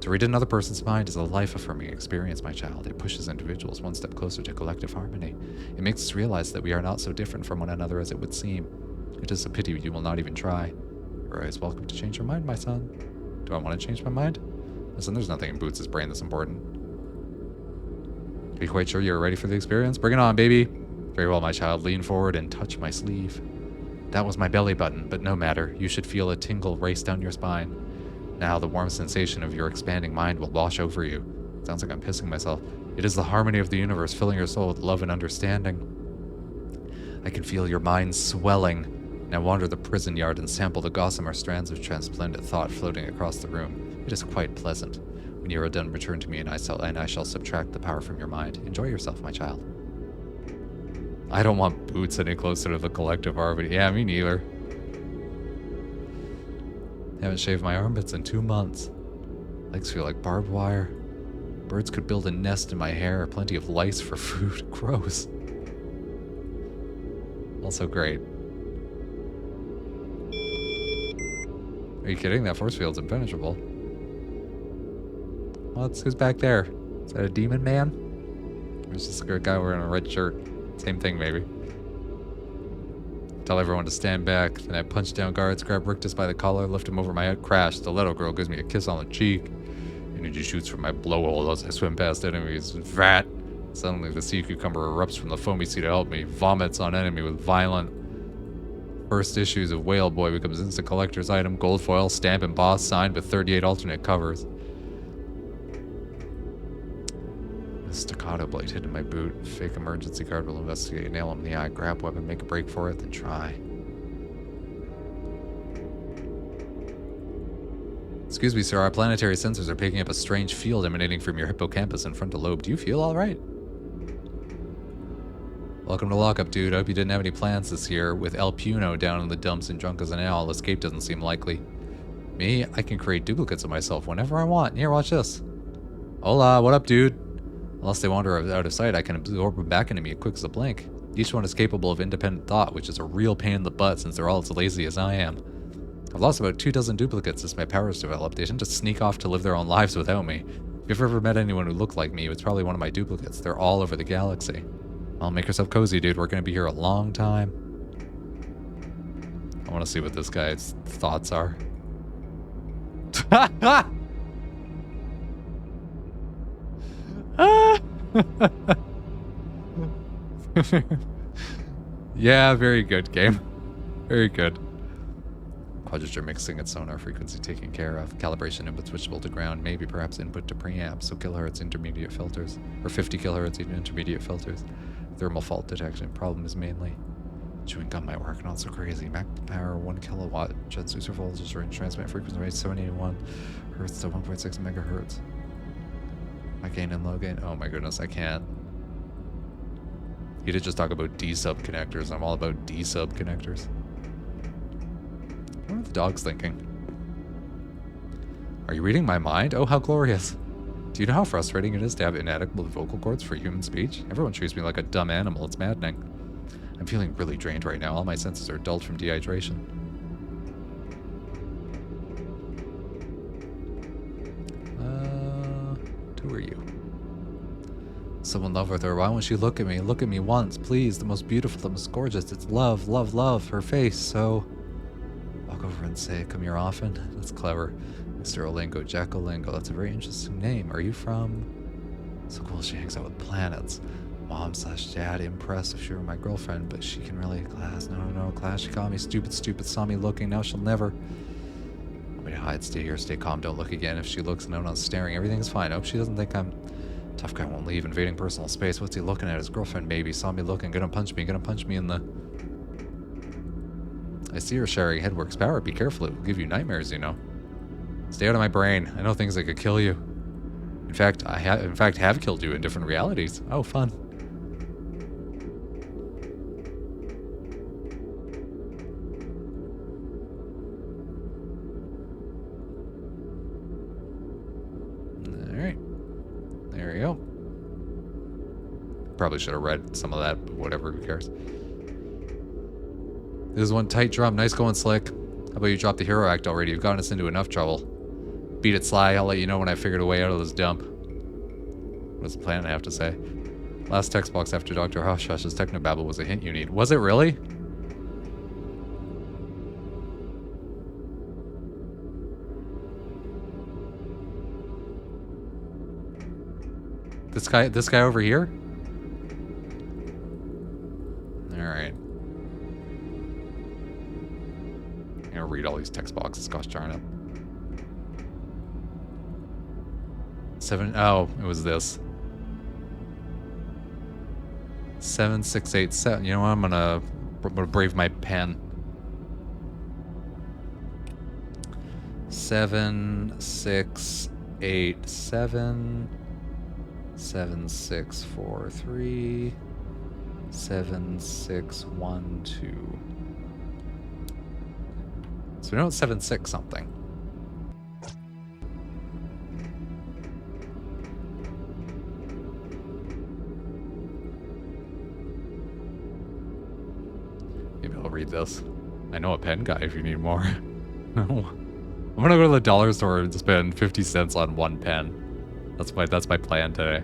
[SPEAKER 1] To read another person's mind is a life-affirming experience, my child. It pushes individuals one step closer to collective harmony. It makes us realize that we are not so different from one another as it would seem. It is a pity you will not even try. You're always welcome to change your mind, my son. Do I want to change my mind? Listen, there's nothing in Boots' brain that's important. Are you quite sure you're ready for the experience? Bring it on, baby. Very well, my child. Lean forward and touch my sleeve. That was my belly button, but no matter. You should feel a tingle race down your spine. Now the warm sensation of your expanding mind will wash over you. Sounds like I'm pissing myself. It is the harmony of the universe filling your soul with love and understanding. I can feel your mind swelling. And I wander the prison yard and sample the gossamer strands of transplendent thought floating across the room. It is quite pleasant. When you are done, return to me, and I shall subtract the power from your mind. Enjoy yourself, my child. I don't want Boots any closer to the collective harmony. Yeah, me neither. Haven't shaved my armpits in 2 months. Legs feel like barbed wire. Birds could build a nest in my hair. Plenty of lice for food. Gross. Also great. Are you kidding? That force field's impenetrable. Who's back there? Is that a demon man? Or is this a guy wearing a red shirt? Same thing, maybe. Tell everyone to stand back. Then I punch down guards, grab Rictus by the collar, lift him over my head, crash. The little girl gives me a kiss on the cheek. Energy shoots from my blowhole as I swim past enemies. Vat! Suddenly the sea cucumber erupts from the foamy sea to help me. Vomits on enemy with violent. First issues of Whale Boy becomes instant collector's item. Gold foil, stamp, and boss signed with 38 alternate covers. A staccato blade hit in my boot. Fake emergency card will investigate. Nail him in the eye. Grab weapon, make a break for it, then try. Excuse me, sir. Our planetary sensors are picking up a strange field emanating from your hippocampus and frontal lobe. Do you feel alright? Welcome to lockup, dude. I hope you didn't have any plans this year. With El Puno down in the dumps and drunk as an owl, escape doesn't seem likely. Me? I can create duplicates of myself whenever I want. Here, watch this. Hola, what up, dude? Unless they wander out of sight, I can absorb them back into me as quick as a blink. Each one is capable of independent thought, which is a real pain in the butt since they're all as lazy as I am. I've lost about 24 duplicates since my powers developed. They tend to sneak off to live their own lives without me. If you've ever met anyone who looked like me, it was probably one of my duplicates. They're all over the galaxy. Well, make yourself cozy, dude. We're going to be here a long time. I want to see what this guy's thoughts are. Yeah, very good game. Very good. Quadrature mixing at sonar frequency taken care of. Calibration input switchable to ground. Maybe perhaps input to preamp. So kilohertz intermediate filters. Or 50 kilohertz intermediate filters. Thermal fault detection. Problem is mainly chewing gum might work. Not so crazy. Max power 1 kilowatt. Transducer voltage range. Transmit frequency rate 781 hertz to 1.6 megahertz. High gain and low gain. Oh my goodness, I can't. You did just talk about D-sub connectors. I'm all about D-sub connectors. What are the dogs thinking? Are you reading my mind? Oh, how glorious. Do you know how frustrating it is to have inadequate vocal cords for human speech? Everyone treats me like a dumb animal. It's maddening. I'm feeling really drained right now. All my senses are dulled from dehydration. Who are you? Someone love with her. Why won't she look at me? Look at me once, please. The most beautiful, the most gorgeous. It's love, love, love. Her face, so... Walk over and say, come here often. That's clever. Mr. Olingo, Jack Olingo. That's a very interesting name. Are you from... So cool, she hangs out with planets. Mom/dad impressed if she were my girlfriend, but she can really... Class, no, class. She called me stupid, saw me looking. Now she'll never... Want me to hide, stay here, stay calm, don't look again. If she looks, no, not staring. Everything's fine. I hope she doesn't think I'm... Tough guy won't leave, invading personal space. What's he looking at? His girlfriend, maybe. Saw me looking, gonna punch me in the... I see her sharing Headwork's power. Be careful, it will give you nightmares, you know. Stay out of my brain. I know things that could kill you. In fact, I have killed you in different realities. Oh, fun. Alright. There we go. Probably should have read some of that, but whatever, who cares. This is one tight drum. Nice going, Slick. How about you drop the hero act already? You've gotten us into enough trouble. Beat it, Sly. I'll let you know when I figured a way out of this dump. What does the planet have to say? Last text box after Dr. Hush Hush's technobabble was a hint you need. Was it really? This guy over here? Alright. I'm gonna read all these text boxes, gosh darn it. 7, it was this. 7687. You know what? I'm gonna gonna brave my pen. 7, 6, 8, 7, 7, 6, 4, 3, 7, 6, 1, 2. So we know it's 7, 6 something. Maybe I'll read this. I know a pen guy if you need more. No. I'm gonna go to the dollar store and spend 50 cents on one pen. That's my plan today.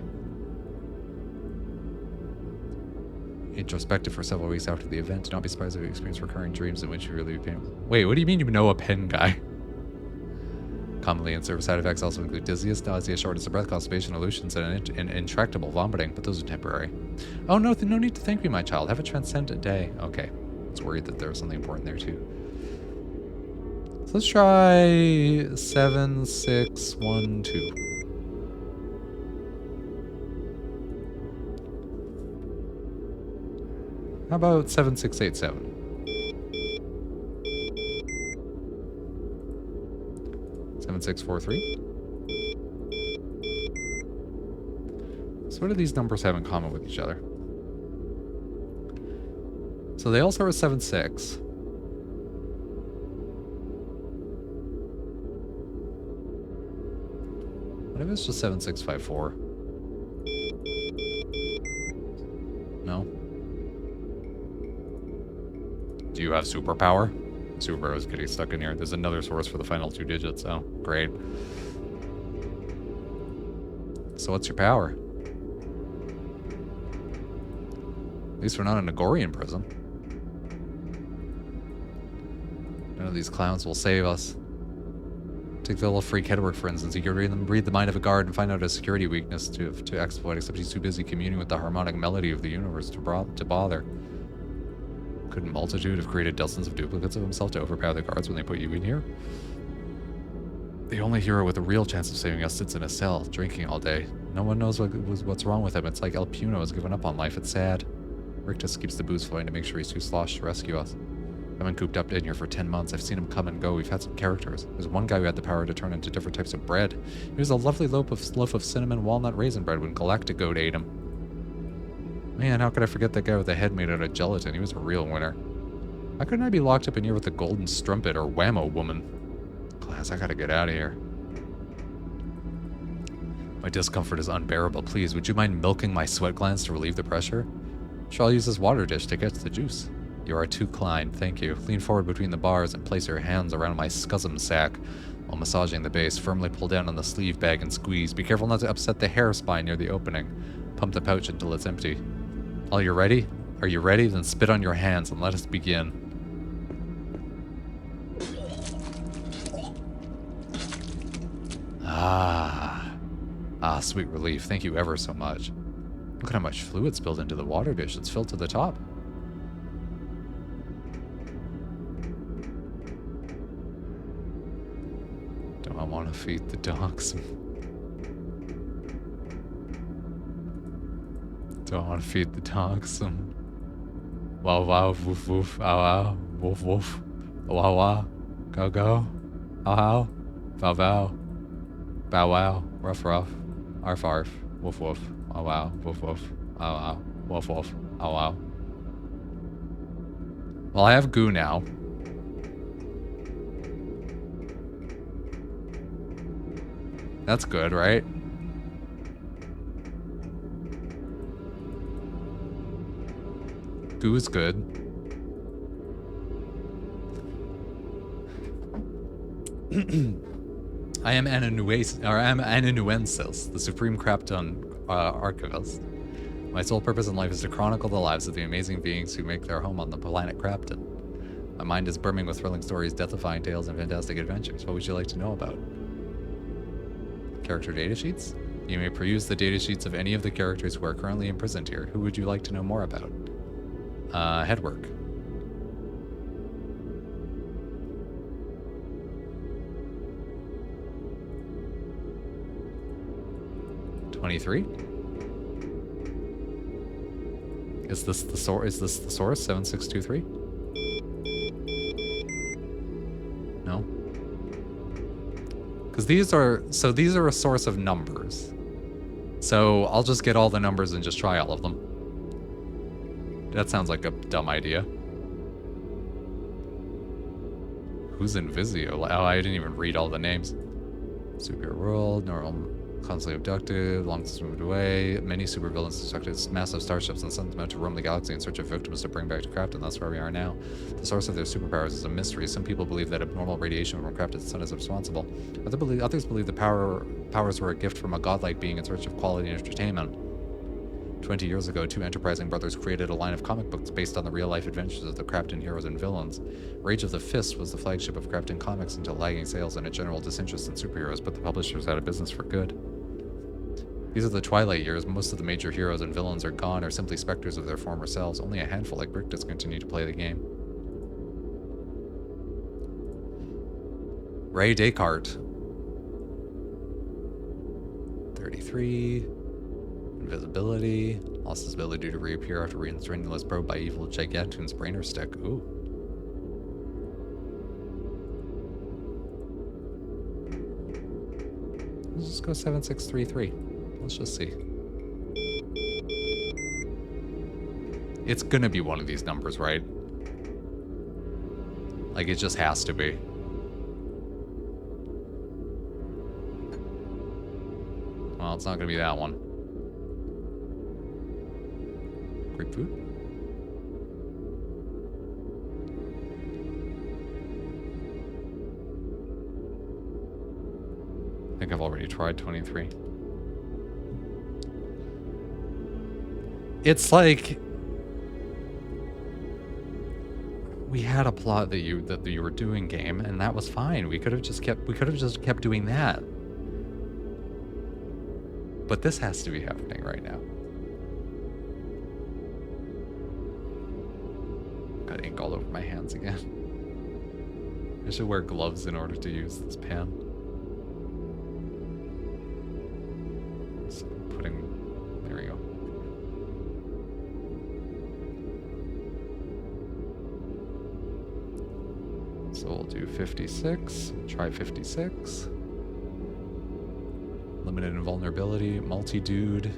[SPEAKER 1] Introspective for several weeks after the event. Do not be surprised if you experience recurring dreams in which you really be painful. Wait, what do you mean you know a pen guy? Commonly in service side effects also include dizziness, nausea, shortness of breath, constipation, illusions, and intractable vomiting, but those are temporary. Oh no, no need to thank me, my child. Have a transcendent day. Okay. I was worried that there was something important there too. So let's try 7, 6, 1, 2. How about 7, 6, 8, 7? Seven, 6, 4, 3. So what do these numbers have in common with each other? So they all start with 7, 6. What if it's just 7, 6, 5, 4? No? Do you have superpower? Superpower is getting stuck in here. There's another source for the final 2 digits. Oh, great. So what's your power? At least we're not in a Gorian prison. None of these clowns will save us. Take the little freak Hedwig, for instance. You could read the mind of a guard and find out a security weakness to exploit, except he's too busy communing with the harmonic melody of the universe to bother. Couldn't Multitude have created dozens of duplicates of himself to overpower the guards when they put you in here? The only hero with a real chance of saving us sits in a cell, drinking all day. No one knows what's wrong with him. It's like El Puno has given up on life. It's sad. Rictus keeps the booze flowing to make sure he's too sloshed to rescue us. I've been cooped up in here for 10 months. I've seen him come and go. We've had some characters. There's one guy who had the power to turn into different types of bread. He was a lovely loaf of cinnamon walnut raisin bread when Galactic Goat ate him. Man, how could I forget that guy with the head made out of gelatin? He was a real winner. How couldn't I be locked up in here with the golden strumpet or whammo woman? Class, I gotta get out of here. My discomfort is unbearable. Please, would you mind milking my sweat glands to relieve the pressure? Sure, I'll use this water dish to catch the juice. You are too kind, thank you. Lean forward between the bars and place your hands around my scusum sack. While massaging the base, firmly pull down on the sleeve bag and squeeze. Be careful not to upset the hair spine near the opening. Pump the pouch until it's empty. Are you ready? Are you ready? Then spit on your hands and let us begin. Ah, sweet relief. Thank you ever so much. Look at how much fluid spilled into the water dish. It's filled to the top. Don't I want to feed the dogs? Do I want to feed the dogs some? Wow wow, woof woof, ow ow, woof woof, wow wow, go go, ow ow, bow bow, bow wow, ruff ruff, arf arf, woof woof, wow wow, woof woof, ow ow, woof woof, ow ow. Well, I have goo now. That's good, right? Goo is good. I am Anachronox, the supreme Krapton archivist. My sole purpose in life is to chronicle the lives of the amazing beings who make their home on the planet Krapton. My mind is brimming with thrilling stories, death-defying tales, and fantastic adventures. What would you like to know about? Character data sheets? You may peruse the data sheets of any of the characters who are currently imprisoned here. Who would you like to know more about? Headwork. $23. Is this the source? Is this the source? 7623? No. Because these are a source of numbers. So I'll just get all the numbers and just try all of them. That sounds like a dumb idea. Who's in Vizio? Oh, I didn't even read all the names. Superior world, normal, constantly abducted, long since moved away. Many supervillains destructed massive starships and sent them out to roam the galaxy in search of victims to bring back to Craft, and that's where we are now. The source of their superpowers is a mystery. Some people believe that abnormal radiation from Craft's sun is responsible. Others believe the powers were a gift from a godlike being in search of quality entertainment. 20 years ago, two enterprising brothers created a line of comic books based on the real-life adventures of the Crafton heroes and villains. Rage of the Fist was the flagship of Crafton Comics until lagging sales and a general disinterest in superheroes put the publishers out of business for good. These are the Twilight years. Most of the major heroes and villains are gone or simply specters of their former selves. Only a handful like Rictus continue to play the game. Ray Descartes. 33. Invisibility. Lost his ability to reappear after being strenuously probed by evil Gigantoon's brainer stick. Ooh. Let's just go 7633. Let's just see. It's gonna be one of these numbers, right? Like, it just has to be. Well, it's not gonna be that one. Grapefruit? I think I've already tried 23. It's like we had a plot that you were doing, game, and that was fine. We could have just kept doing that. But this has to be happening right now. Got ink all over my hands again. I should wear gloves in order to use this pen. So there we go. So we'll do 56, try 56. Limited invulnerability, multi-dude.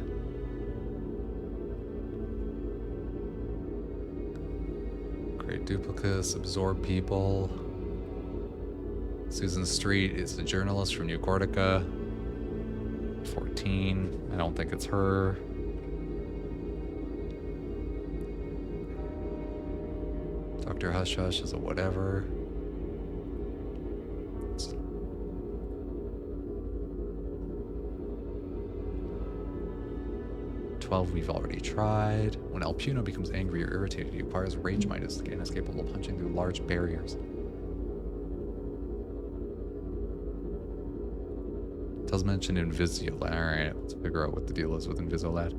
[SPEAKER 1] Create duplicates, absorb people. Susan Street is the journalist from New Cortica. 14, I don't think it's her. Dr. Hush Hush is a whatever. 12 we've already tried. When El Puno becomes angry or irritated, he acquires Rage Midas, inescapable punching through large barriers. It does mention Invisiolad. Alright, let's figure out what the deal is with Invisiolad.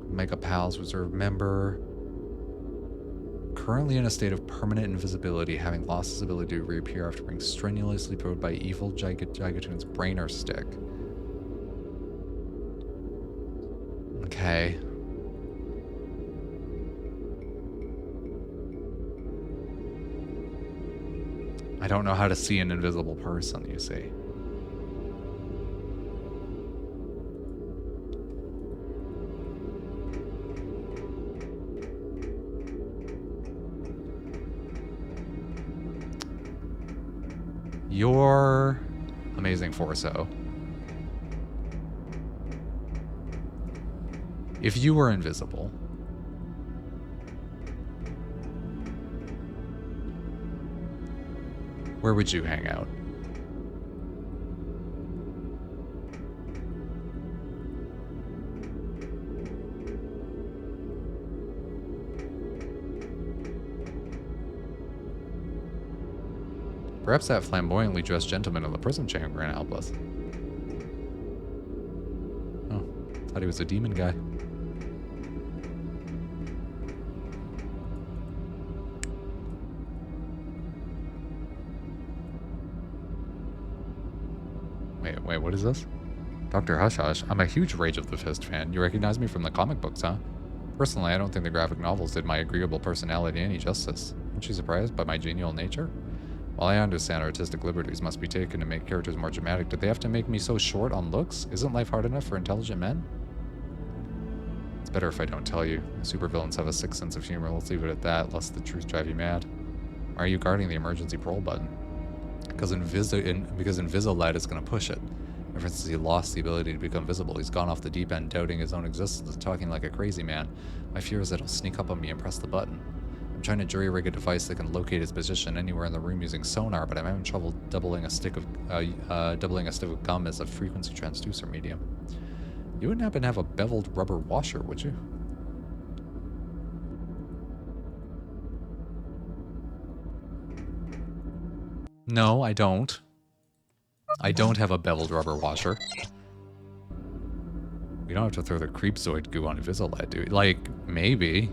[SPEAKER 1] Mega Pals, reserve member. Currently in a state of permanent invisibility, having lost his ability to reappear after being strenuously probed by evil Gigatoon's brainer stick. Okay. I don't know how to see an invisible person, you see. You're amazing Forso. If you were invisible, where would you hang out? Perhaps that flamboyantly dressed gentleman in the prison chamber can help us. Oh, thought he was a demon guy. Wait, what is this? Dr. Hush Hush, I'm a huge Rage of the Fist fan. You recognize me from the comic books, huh? Personally, I don't think the graphic novels did my agreeable personality any justice. Aren't you surprised by my genial nature? While I understand artistic liberties must be taken to make characters more dramatic, did they have to make me so short on looks? Isn't life hard enough for intelligent men? It's better if I don't tell you. Supervillains have a sick sense of humor. Let's leave it at that, lest the truth drive you mad. Why are you guarding the emergency parole button? Because Invisolite is going to push it. Ever since he lost the ability to become visible, he's gone off the deep end, doubting his own existence and talking like a crazy man. My fear is that he'll sneak up on me and press the button. I'm trying to jury-rig a device that can locate his position anywhere in the room using sonar, but I'm having trouble doubling a stick of gum as a frequency transducer medium. You wouldn't happen to have a beveled rubber washer, would you? No, I don't. I don't have a beveled rubber washer. We don't have to throw the creepzoid goo on Invisolite, do we? Like, maybe.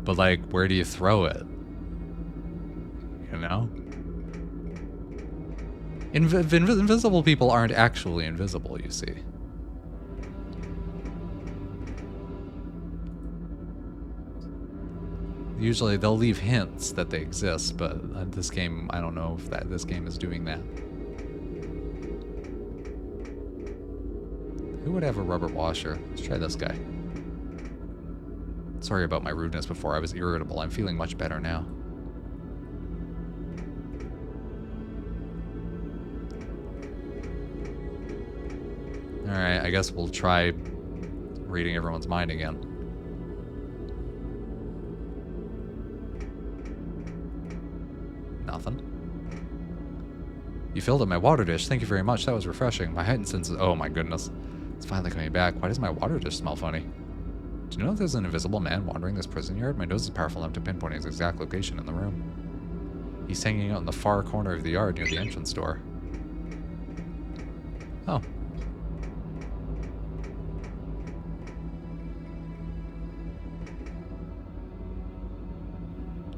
[SPEAKER 1] But, like, where do you throw it? You know? Invisible people aren't actually invisible, you see. Usually they'll leave hints that they exist, but this game, I don't know if this game is doing that. Who would have a rubber washer? Let's try this guy. Sorry about my rudeness before. I was irritable. I'm feeling much better now. Alright, I guess we'll try reading everyone's mind again. Nothing. You filled up my water dish. Thank you very much. That was refreshing. My heightened senses... Oh my goodness. It's finally coming back. Why does my water dish smell funny? Do you know if there's an invisible man wandering this prison yard? My nose is powerful enough to pinpoint his exact location in the room. He's hanging out in the far corner of the yard near the entrance door. Oh.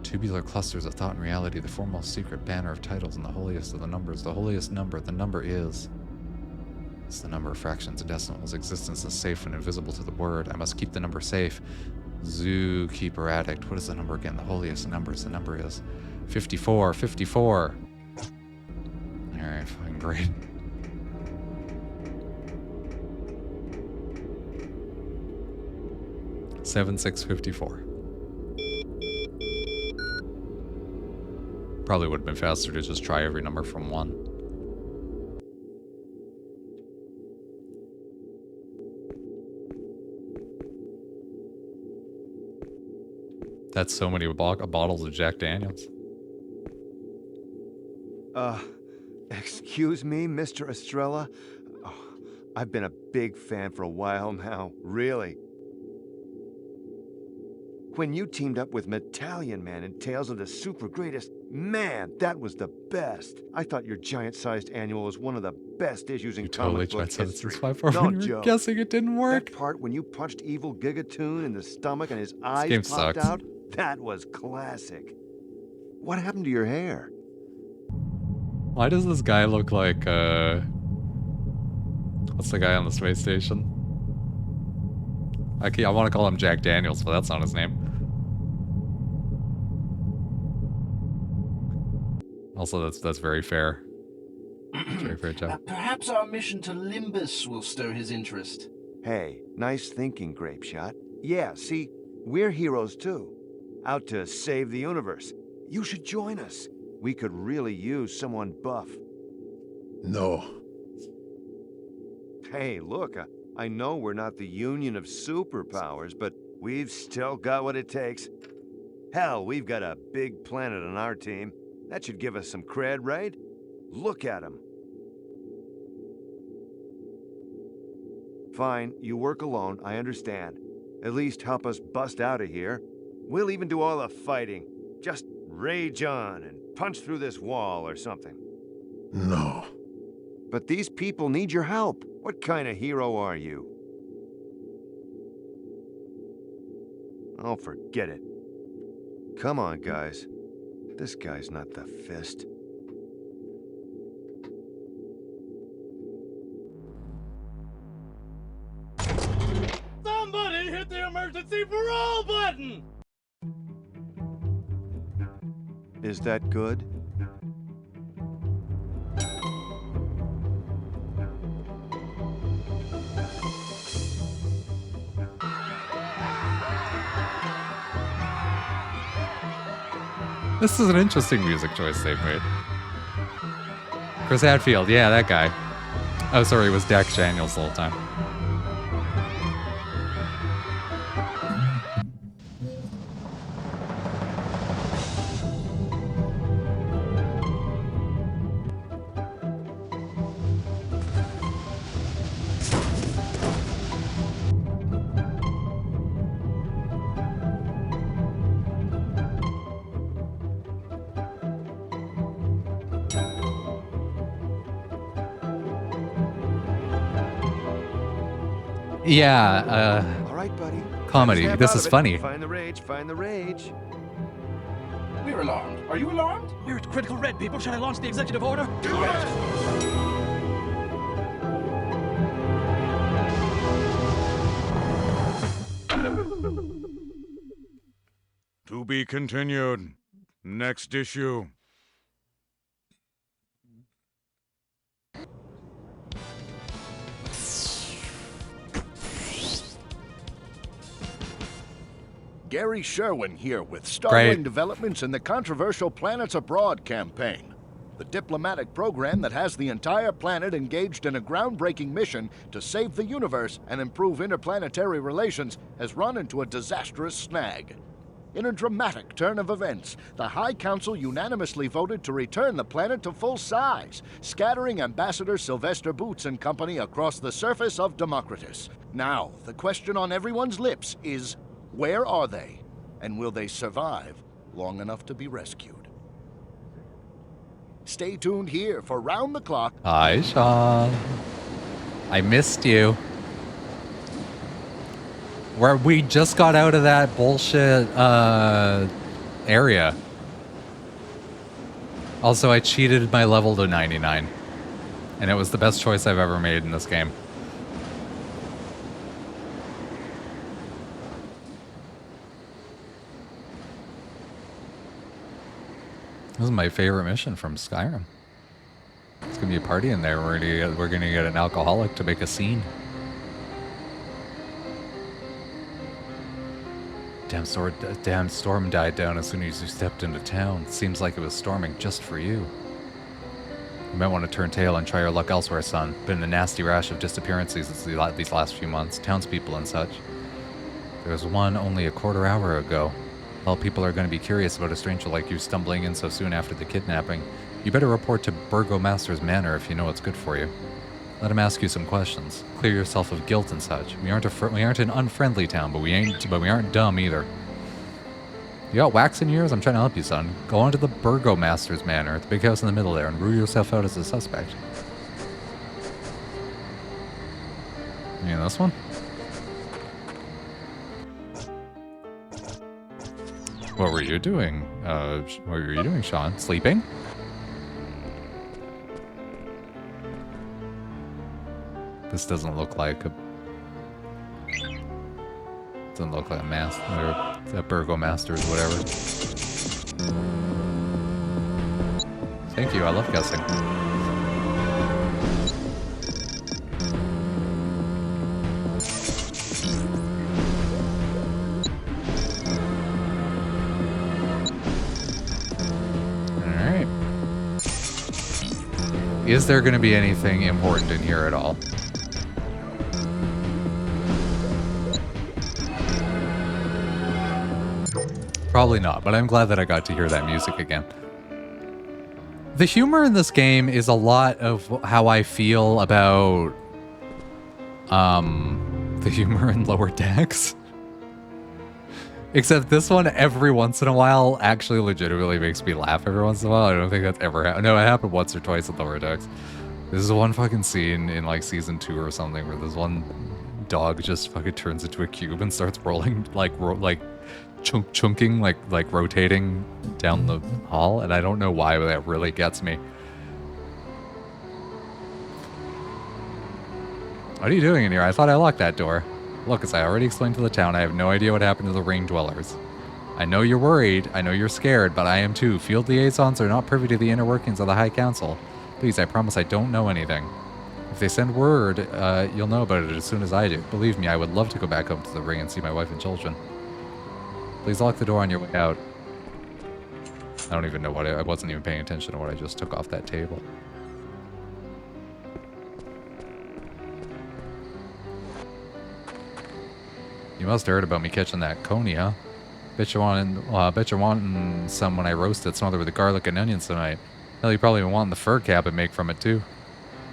[SPEAKER 1] Tubular clusters of thought and reality, the foremost secret banner of titles and the holiest of the numbers. The holiest number, the number is... It's the number of fractions and decimals. Existence is safe when invisible to the word. I must keep the number safe. Zookeeper addict. What is the number again? The holiest numbers. The number is 54. 54. Alright, fucking great. Seven, 6, 54. Probably would have been faster to just try every number from 1. That's so many bottles of Jack Daniels.
[SPEAKER 2] Excuse me, Mr. Estrella? Oh, I've been a big fan for a while now, really. When you teamed up with Metallion Man in Tales of the Super Greatest, man, that was the best. I thought your giant-sized annual was one of the best issues in comic book history.
[SPEAKER 1] No joke. Guessing it didn't work.
[SPEAKER 2] That part when you punched Evil Gigatoon in the stomach and his eyes popped
[SPEAKER 1] sucks.
[SPEAKER 2] out, that was classic. What happened to your hair?
[SPEAKER 1] Why does this guy look like, what's the guy on the space station? I want to call him Jack Daniels, but that's not his name. Also, that's very fair. Very fair job.
[SPEAKER 4] Perhaps our mission to Limbus will stir his interest.
[SPEAKER 2] Hey, nice thinking, Grapeshot. Yeah, see, we're heroes too. Out to save the universe. You should join us. We could really use someone buff.
[SPEAKER 3] No.
[SPEAKER 2] Hey, look, I know we're not the Union of Superpowers, but we've still got what it takes. Hell, we've got a big planet on our team. That should give us some cred, right? Look at him. Fine, you work alone, I understand. At least help us bust out of here. We'll even do all the fighting. Just rage on and punch through this wall or something.
[SPEAKER 3] No.
[SPEAKER 2] But these people need your help. What kind of hero are you? Oh, forget it. Come on, guys. This guy's not the Fist.
[SPEAKER 5] hit the emergency for all button!
[SPEAKER 2] Is that good?
[SPEAKER 1] This is an interesting music choice they've made. Chris Hadfield, yeah, that guy. Oh, sorry, it was Dax Daniels the whole time. Yeah,
[SPEAKER 2] All right, buddy.
[SPEAKER 1] comedy.
[SPEAKER 2] Snap
[SPEAKER 1] This
[SPEAKER 2] out
[SPEAKER 1] is
[SPEAKER 2] of it.
[SPEAKER 1] funny.
[SPEAKER 2] Find the rage, find the rage.
[SPEAKER 4] We're alarmed. Are you alarmed?
[SPEAKER 5] We're at critical red, people. Should I launch the executive order?
[SPEAKER 4] Do it!
[SPEAKER 3] To be continued. Next issue.
[SPEAKER 6] Gary Sherwin here with startling
[SPEAKER 1] Great.
[SPEAKER 6] developments in the controversial Planets Abroad campaign. The diplomatic program that has the entire planet engaged in a groundbreaking mission to save the universe and improve interplanetary relations has run into a disastrous snag. In a dramatic turn of events, the High Council unanimously voted to return the planet to full size, scattering Ambassador Sylvester Boots and company across the surface of Democritus. Now, the question on everyone's lips is, where are they? And will they survive long enough to be rescued? Stay tuned here for Round the Clock.
[SPEAKER 1] Hi, Sean. I missed you. Where we just got out of that bullshit area. Also, I cheated my level to 99. And it was the best choice I've ever made in this game. This is my favorite mission from Skyrim. It's gonna be a party in there. We're gonna get an alcoholic to make a scene. Damn storm died down as soon as you stepped into town. Seems like it was storming just for you. You might want to turn tail and try your luck elsewhere, son. Been a nasty rash of disappearances these last few months. Townspeople and such. There was one only a quarter hour ago. Well, people are going to be curious about a stranger like you stumbling in so soon after the kidnapping. You better report to Burgomaster's Manor if you know what's good for you. Let him ask you some questions. Clear yourself of guilt and such. We aren't an unfriendly town, but we aren't dumb either. You got wax in your ears? I'm trying to help you, son. Go on to the Burgomaster's Manor at the big house in the middle there and rule yourself out as a suspect. You know this one? What were you doing? What were you doing, Sean? Sleeping? This doesn't look like a... Doesn't look like a master or a Burgomaster's, whatever. Thank you, I love guessing. Alright. Is there going to be anything important in here at all? Probably not, but I'm glad that I got to hear that music again. The humor in this game is a lot of how I feel about the humor in Lower Decks. Except this one, every once in a while, actually legitimately makes me laugh every once in a while. I don't think that's ever happened. No, it happened once or twice in Lower Decks. This is one fucking scene in like season 2 or something where this one dog just fucking turns into a cube and starts rolling, like chunking, like rotating down the hall, and I don't know why, but that really gets me. What are you doing in here? I thought I locked that door. Look, as I already explained to the town, I have no idea what happened to the ring dwellers. I know you're worried, I know you're scared, but I am too. Field liaisons are not privy to the inner workings of the High Council. Please, I promise I don't know anything. If they send word, you'll know about it as soon as I do. Believe me, I would love to go back home to the ring and see my wife and children. Please lock the door on your way out. I don't even know what I wasn't even paying attention to what I just took off that table. You must have heard about me catching that coney, huh? Bet you're wanting some when I roast it smothered with the garlic and onions tonight. Hell, you probably wanting the fur cap I make from it, too.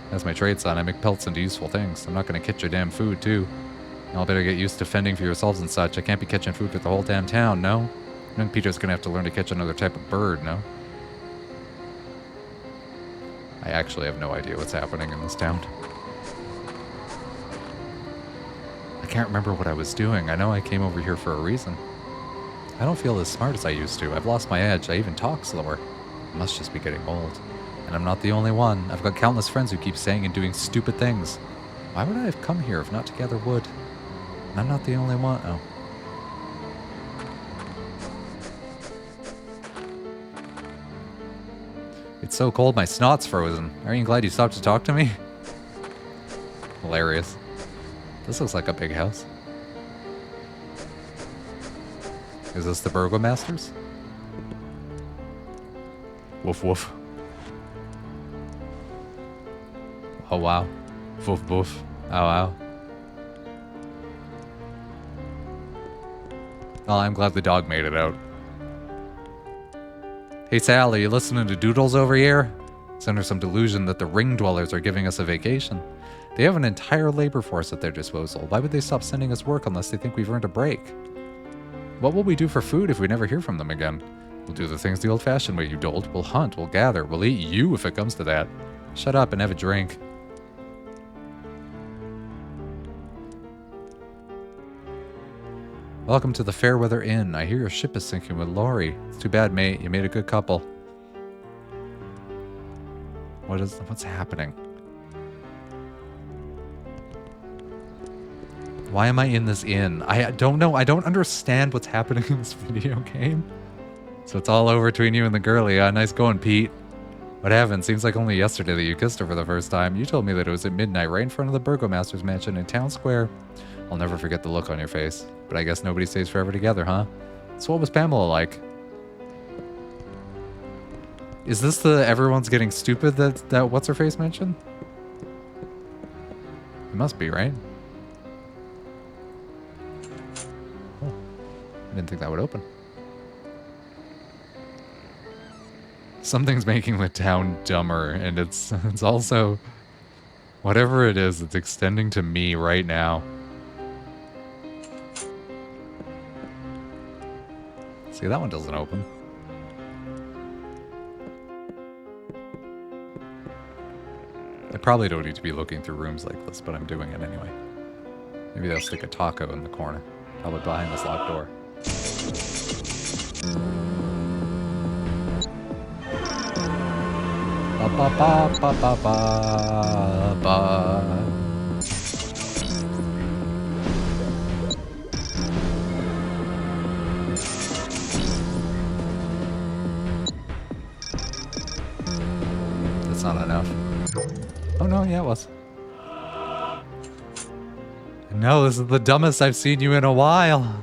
[SPEAKER 1] That's my trade, son. I make pelts into useful things. I'm not going to catch your damn food, too. Y'all better get used to fending for yourselves and such. I can't be catching food for the whole damn town, no? Young Peter's going to have to learn to catch another type of bird, no? I actually have no idea what's happening in this town. I can't remember what I was doing. I know I came over here for a reason. I don't feel as smart as I used to. I've lost my edge. I even talk slower. I must just be getting old. And I'm not the only one. I've got countless friends who keep saying and doing stupid things. Why would I have come here if not to gather wood? And I'm not the only one. Oh. It's so cold my snot's frozen. Aren't you glad you stopped to talk to me? Hilarious. This looks like a big house. Is this the burgomasters? Woof woof. Oh wow. Woof woof. Oh wow. Well, I'm glad the dog made it out. Hey Sal, are you listening to Doodles over here? It's under some delusion that the ring dwellers are giving us a vacation. They have an entire labor force at their disposal. Why would they stop sending us work unless they think we've earned a break? What will we do for food if we never hear from them again? We'll do the things the old-fashioned way, you dolt. We'll hunt, we'll gather, we'll eat you if it comes to that. Shut up and have a drink. Welcome to the Fairweather Inn. I hear your ship is sinking with Laurie. It's too bad, mate. You made a good couple. What's happening? Why am I in this inn? I don't know. I don't understand what's happening in this video game. So it's all over between you and the girlie. Nice going, Pete. What happened? Seems like only yesterday that you kissed her for the first time. You told me that it was at midnight right in front of the Burgomaster's mansion in Town Square. I'll never forget the look on your face. But I guess nobody stays forever together, huh? So what was Pamela like? Is this the everyone's getting stupid that what's-her-face mentioned? It must be, right? Oh, I didn't think that would open. Something's making the town dumber, and it's also... Whatever it is, it's extending to me right now. See, that one doesn't open. I probably don't need to be looking through rooms like this, but I'm doing it anyway. Maybe they'll stick a taco in the corner. Probably behind this locked door. Ba ba ba ba ba ba ba. That's not enough. Oh no, yeah, it was. No, this is the dumbest I've seen you in a while.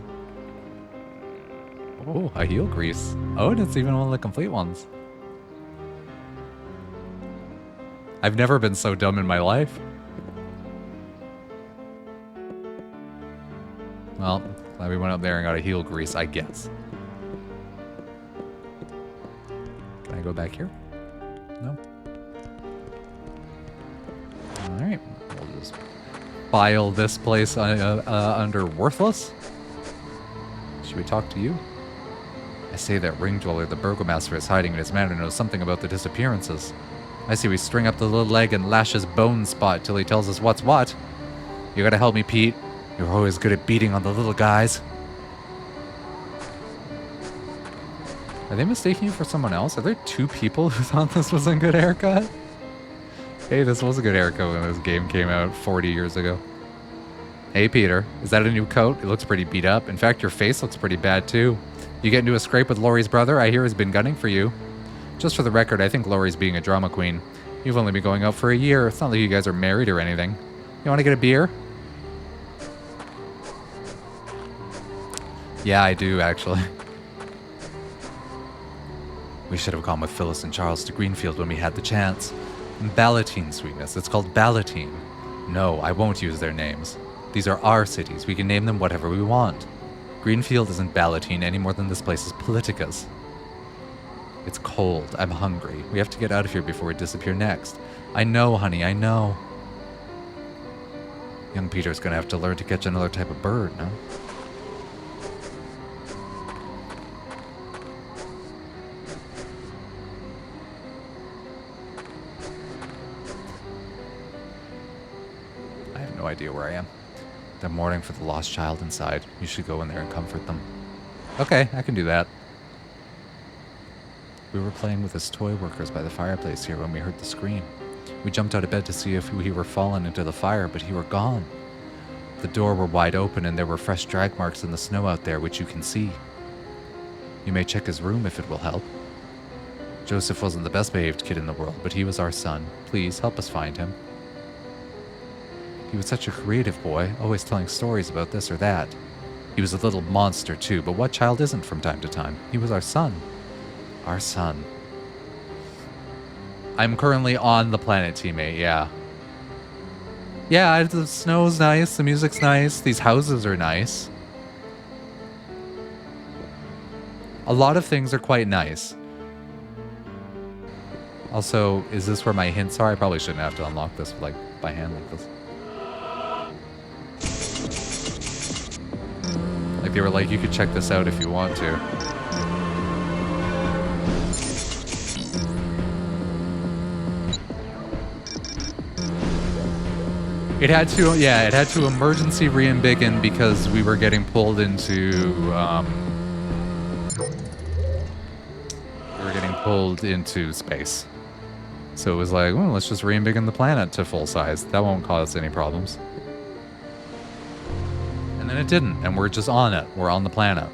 [SPEAKER 1] Oh, a heel grease. Oh, and it's even one of the complete ones. I've never been so dumb in my life. Well, glad we went up there and got a heel grease, I guess. Can I go back here? No. Alright, we'll just file this place under worthless. Should we talk to you? I say that ring dweller the burgomaster is hiding in his manor knows something about the disappearances. I see we string up the little leg and lash his bone spot till he tells us what's what. You gotta help me, Pete. You're always good at beating on the little guys. Are they mistaking you for someone else? Are there two people who thought this was a good haircut? Hey, this was a good haircut when this game came out 40 years ago. Hey, Peter. Is that a new coat? It looks pretty beat up. In fact, your face looks pretty bad, too. You get into a scrape with Laurie's brother? I hear he's been gunning for you. Just for the record, I think Laurie's being a drama queen. You've only been going out for a year. It's not like you guys are married or anything. You want to get a beer? Yeah, I do, actually. We should have gone with Phyllis and Charles to Greenfield when we had the chance. Ballotine, sweetness. It's called Ballotine. No, I won't use their names. These are our cities. We can name them whatever we want. Greenfield isn't Ballotine any more than this place is Politica's. It's cold. I'm hungry. We have to get out of here before we disappear next. I know, honey, I know. Young Peter's gonna have to learn to catch another type of bird, no? I have no idea where I am. They're mourning for the lost child inside. You should go in there and comfort them. Okay, I can do that. We were playing with his toy workers by the fireplace here when we heard the scream. We jumped out of bed to see if he were fallen into the fire, but he were gone. The door were wide open and there were fresh drag marks in the snow out there, which you can see. You may check his room if it will help. Joseph wasn't the best behaved kid in the world, but he was our son. Please help us find him. He was such a creative boy, always telling stories about this or that. He was a little monster too, but what child isn't from time to time? He was our son. Our son. I'm currently on the planet, teammate, yeah. Yeah, the snow's nice, the music's nice, these houses are nice. A lot of things are quite nice. Also, is this where my hints are? I probably shouldn't have to unlock this like by hand like this. Like they were like, you could check this out if you want to. It had to, yeah, it had to emergency re-embiggen because we were getting pulled into, space. So it was like, well, let's just re-embiggen the planet to full size. That won't cause any problems. And then it didn't, and we're just on it. We're on the planet.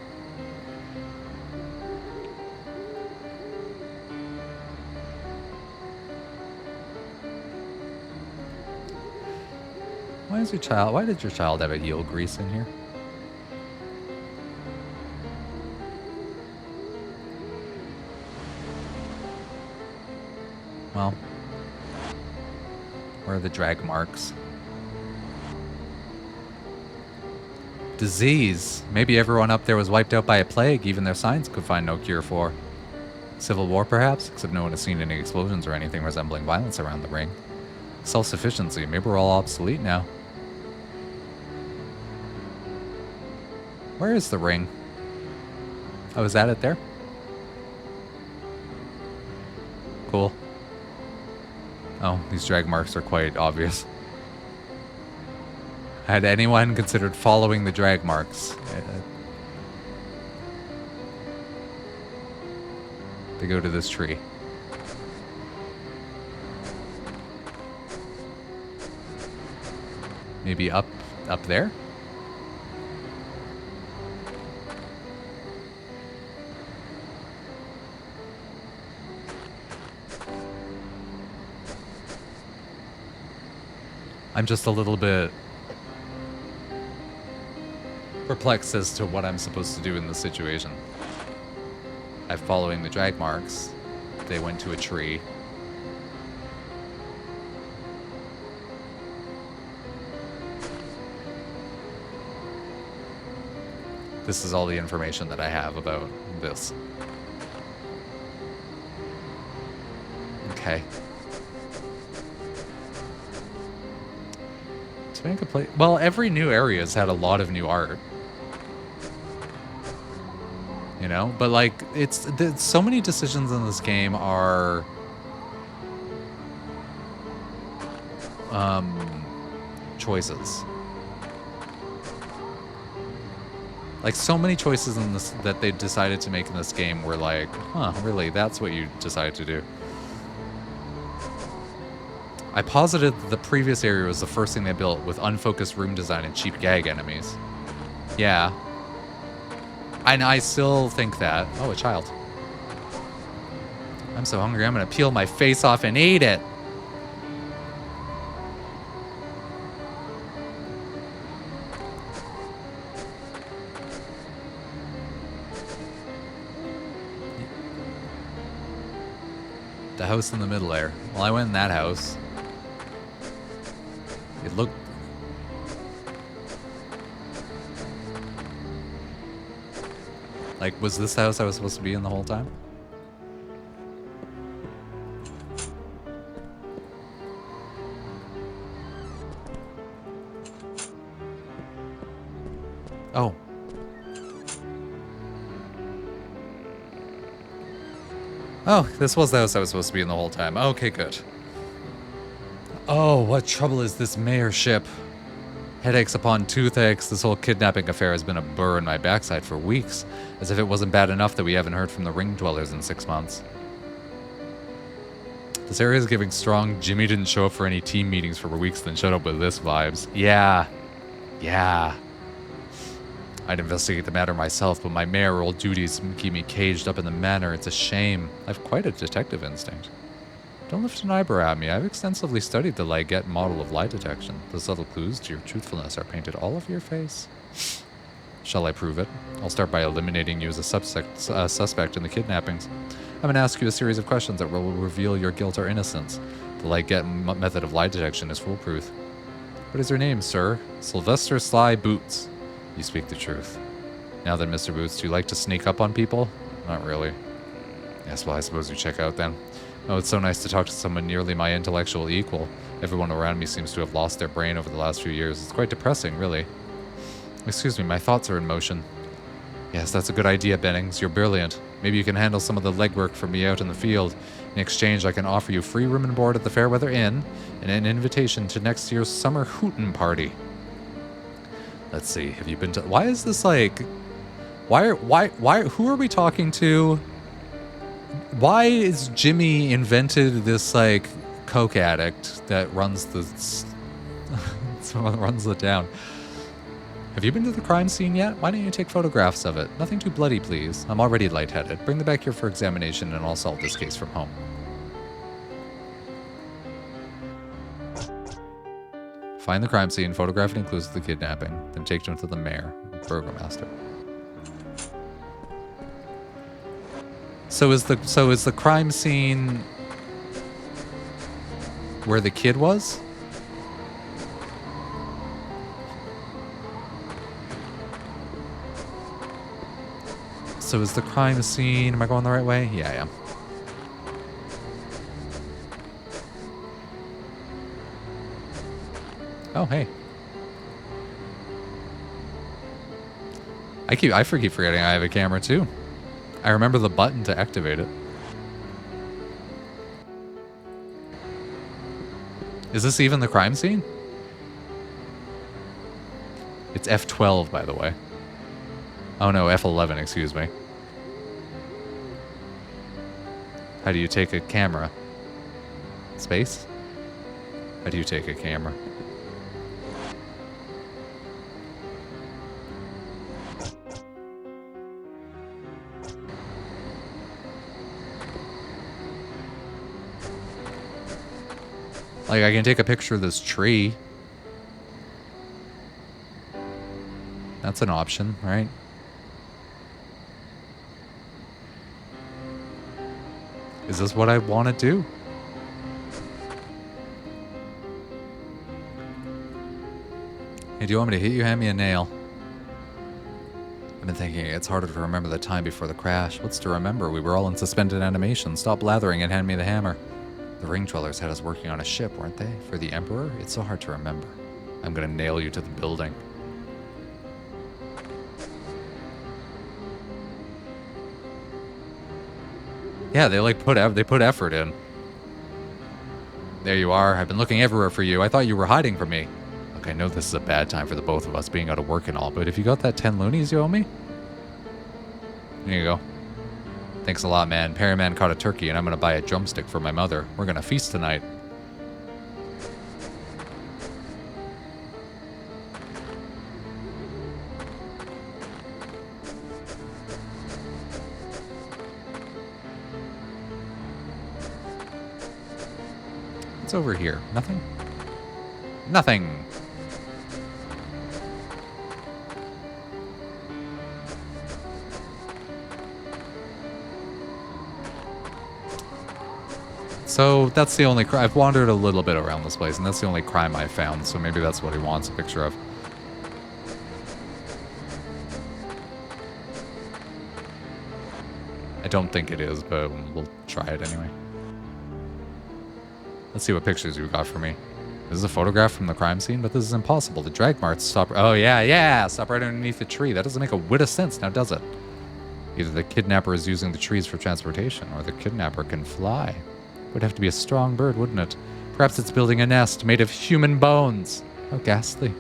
[SPEAKER 1] Why did your child have a heel grease in here? Well, where are the drag marks? Disease. Maybe everyone up there was wiped out by a plague even their science could find no cure for. Civil war, perhaps? Except no one has seen any explosions or anything resembling violence around the ring. Self-sufficiency. Maybe we're all obsolete now. Where is the ring? Oh, is that it there? Cool. Oh, these drag marks are quite obvious. Had anyone considered following the drag marks? They go to this tree. Maybe up there? I'm just a little bit perplexed as to what I'm supposed to do in this situation. I'm following the drag marks. They went to a tree. This is all the information that I have about this. Okay. To make a play, well, every new area has had a lot of new art, you know. But like, it's so many decisions in this game are choices. Like so many choices in this that they decided to make in this game were like, huh, really? That's what you decided to do. I posited that the previous area was the first thing they built with unfocused room design and cheap gag enemies. Yeah. And I still think that. Oh, a child. I'm so hungry, I'm gonna peel my face off and eat it. The house in the middle there. Well, I went in that house. It looked... Like, was this the house I was supposed to be in the whole time? Oh. Oh, this was the house I was supposed to be in the whole time. Okay, good. Oh, what trouble is this mayorship? Headaches upon toothaches. This whole kidnapping affair has been a burr in my backside for weeks. As if it wasn't bad enough that we haven't heard from the ring dwellers in 6 months. This area is giving strong Jimmy didn't show up for any team meetings for weeks, then showed up with this vibes. Yeah. Yeah. I'd investigate the matter myself, but my mayoral duties keep me caged up in the manor. It's a shame. I've quite a detective instinct. Don't lift an eyebrow at me. I've extensively studied the Liget model of lie detection. The subtle clues to your truthfulness are painted all over your face. Shall I prove it? I'll start by eliminating you as a suspect in the kidnappings. I'm going to ask you a series of questions that will reveal your guilt or innocence. The Liget method of lie detection is foolproof. What is your name, sir? Sylvester Sly Boots. You speak the truth. Now then, Mr. Boots, do you like to sneak up on people? Not really. Yes, well, I suppose you check out then. Oh, it's so nice to talk to someone nearly my intellectual equal. Everyone around me seems to have lost their brain over the last few years. It's quite depressing, really. Excuse me, my thoughts are in motion. Yes, that's a good idea, Bennings. You're brilliant. Maybe you can handle some of the legwork for me out in the field. In exchange, I can offer you free room and board at the Fairweather Inn and an invitation to next year's summer hootin' party. Let's see, have you been to... Why is this like... Who are we talking to? Why is Jimmy invented this, like, coke addict that runs the... runs the town? Have you been to the crime scene yet? Why don't you take photographs of it? Nothing too bloody, please. I'm already lightheaded. Bring them back here for examination and I'll solve this case from home. Find the crime scene, photograph any clues of the kidnapping, then take them to the mayor and burgomaster. So is the crime scene where the kid was? So is the crime scene... Am I going the right way? Yeah, I am. Oh, hey. I keep forgetting I have a camera too. I remember the button to activate it. Is this even the crime scene? It's F12, by the way. Oh no, F11, excuse me. How do you take a camera? Space? How do you take a camera? Like, I can take a picture of this tree. That's an option, right? Is this what I want to do? Hey, do you want me to hit you? Hand me a nail. I've been thinking it's harder to remember the time before the crash. What's to remember? We were all in suspended animation. Stop blathering and hand me the hammer. The ring dwellers had us working on a ship, weren't they? For the Emperor? It's so hard to remember. I'm gonna nail you to the building. Yeah, they put effort in. There you are. I've been looking everywhere for you. I thought you were hiding from me. Look, I know this is a bad time for the both of us being out of work and all, but if you got that 10 loonies you owe me? Here you go. Thanks a lot, man. Perryman caught a turkey, and I'm gonna buy a drumstick for my mother. We're gonna feast tonight. What's over here? Nothing? Nothing! So that's the only crime. I've wandered a little bit around this place, and that's the only crime I found, so maybe that's what he wants a picture of. I don't think it is, but we'll try it anyway. Let's see what pictures you got for me. This is a photograph from the crime scene, but this is impossible. The drag marks stop. Oh, yeah. Stop right underneath the tree. That doesn't make a whit of sense now, does it? Either the kidnapper is using the trees for transportation, or the kidnapper can fly. It would have to be a strong bird, wouldn't it? Perhaps it's building a nest made of human bones. How ghastly.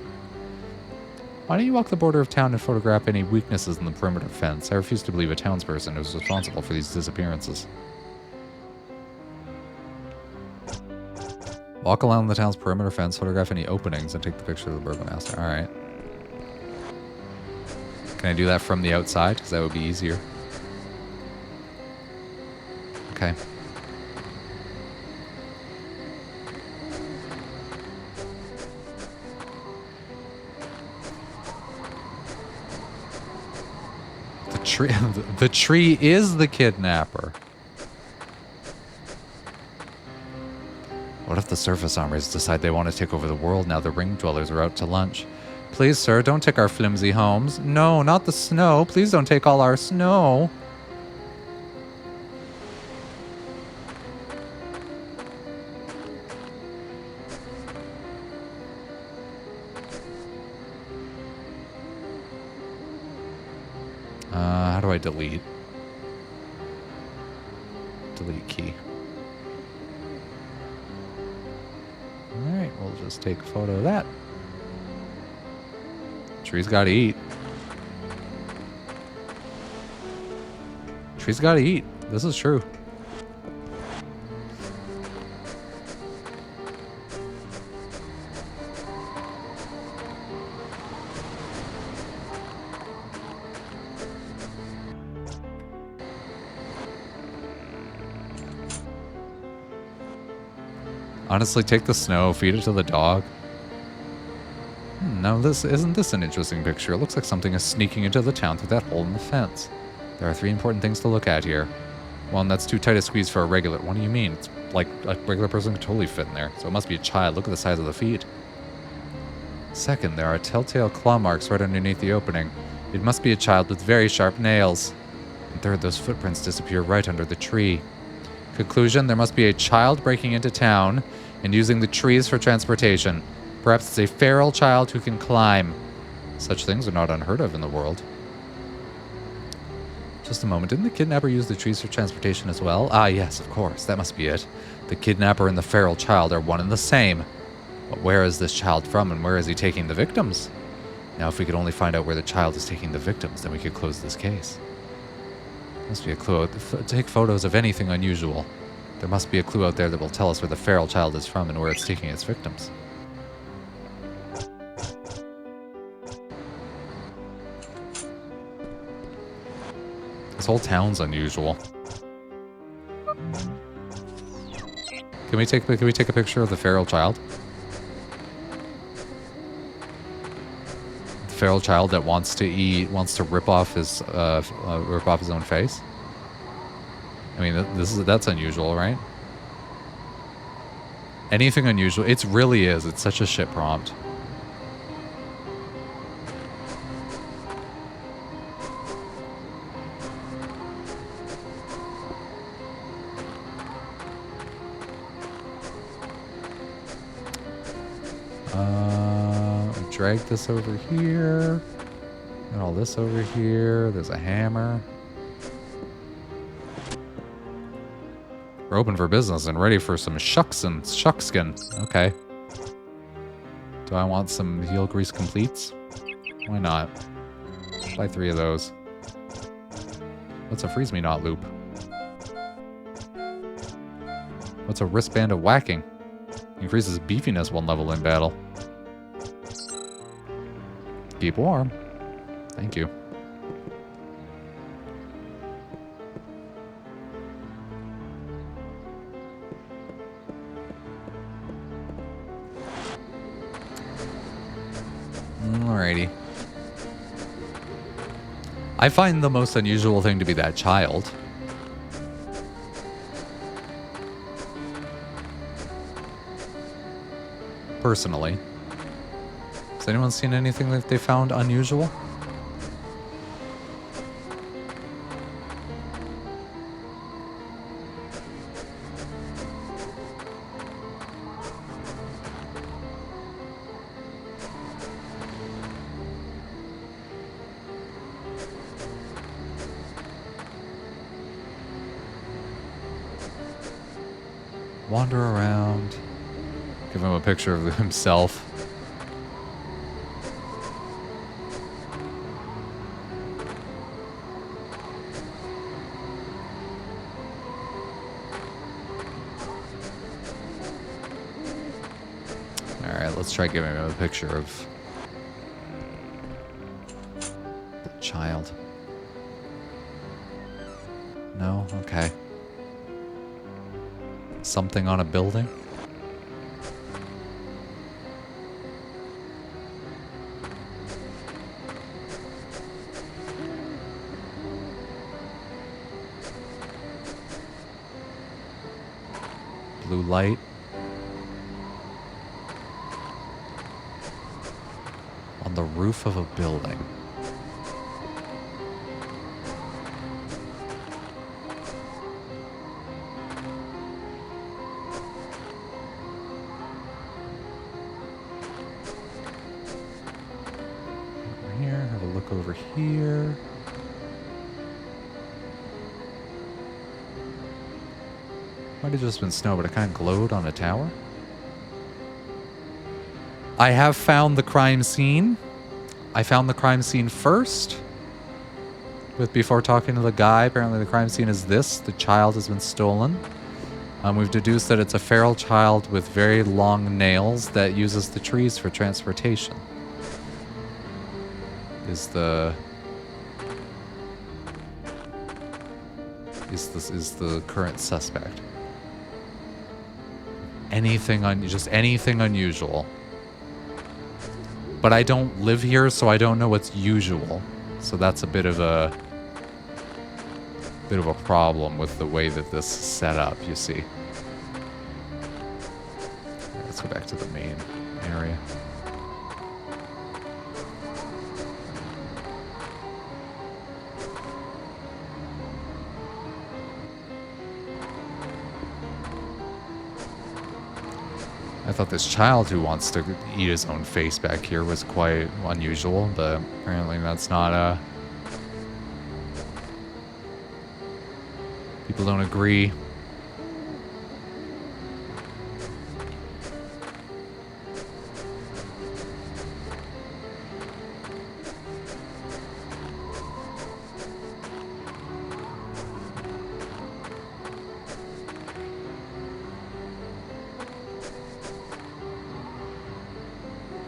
[SPEAKER 1] Why don't you walk the border of town and photograph any weaknesses in the perimeter fence? I refuse to believe a townsperson is responsible for these disappearances. Walk along the town's perimeter fence, photograph any openings, and take the picture of the burgomaster. Alright. Can I do that from the outside? Because that would be easier. Okay. The tree is the kidnapper. What if the surface armors decide they want to take over the world now the ring dwellers are out to lunch? Please, sir, don't take our flimsy homes. No, not the snow. Please don't take all our snow. How do I delete? Delete key. Alright, we'll just take a photo of that. Tree's gotta eat. Tree's gotta eat. This is true. Honestly, take the snow, feed it to the dog. Now, isn't this an interesting picture? It looks like something is sneaking into the town through that hole in the fence. There are 3 important things to look at here. One, that's too tight a squeeze for a regular. What do you mean? It's like a regular person could totally fit in there. So it must be a child. Look at the size of the feet. Second, there are telltale claw marks right underneath the opening. It must be a child with very sharp nails. And third, those footprints disappear right under the tree. Conclusion, there must be a child breaking into town and using the trees for transportation. Perhaps it's a feral child who can climb. Such things are not unheard of in the world. Just a moment. Didn't the kidnapper use the trees for transportation as well? Ah, yes, of course. That must be it. The kidnapper and the feral child are one and the same. But where is this child from and where is he taking the victims? Now, if we could only find out where the child is taking the victims, then we could close this case. Must be a clue. Take photos of anything unusual. There must be a clue out there that will tell us where the feral child is from and where it's taking its victims. This whole town's unusual. Can we take a picture of the feral child? The feral child that wants to rip off his own face. I mean, that's unusual, right? Anything unusual. It really is. It's such a shit prompt. Drag this over here. And all this over here. There's a hammer. We're open for business and ready for some shuckskin. Okay. Do I want some heel grease completes? Why not? Buy 3 of those. What's a freeze me not loop? What's a wristband of whacking? Increases beefiness 1 level in battle. Keep warm. Thank you. Alrighty. I find the most unusual thing to be that child. Personally. Has anyone seen anything that they found unusual? Wander around. Give him a picture of himself. Alright, let's try giving him a picture of the child. No? Okay. Something on a building? Blue light. On the roof of a building. Over here, have a look over here. Might have just been snow, but it kind of glowed on a tower. I have found the crime scene. I found the crime scene first. Before talking to the guy, apparently the crime scene is this. The child has been stolen. We've deduced that it's a feral child with very long nails that uses the trees for transportation. Is the current suspect. Just anything unusual. But I don't live here, so I don't know what's usual. So that's a bit of a problem with the way that this is set up, you see. Let's go back to the main area. I thought this child who wants to eat his own face back here was quite unusual, but apparently that's not, people don't agree.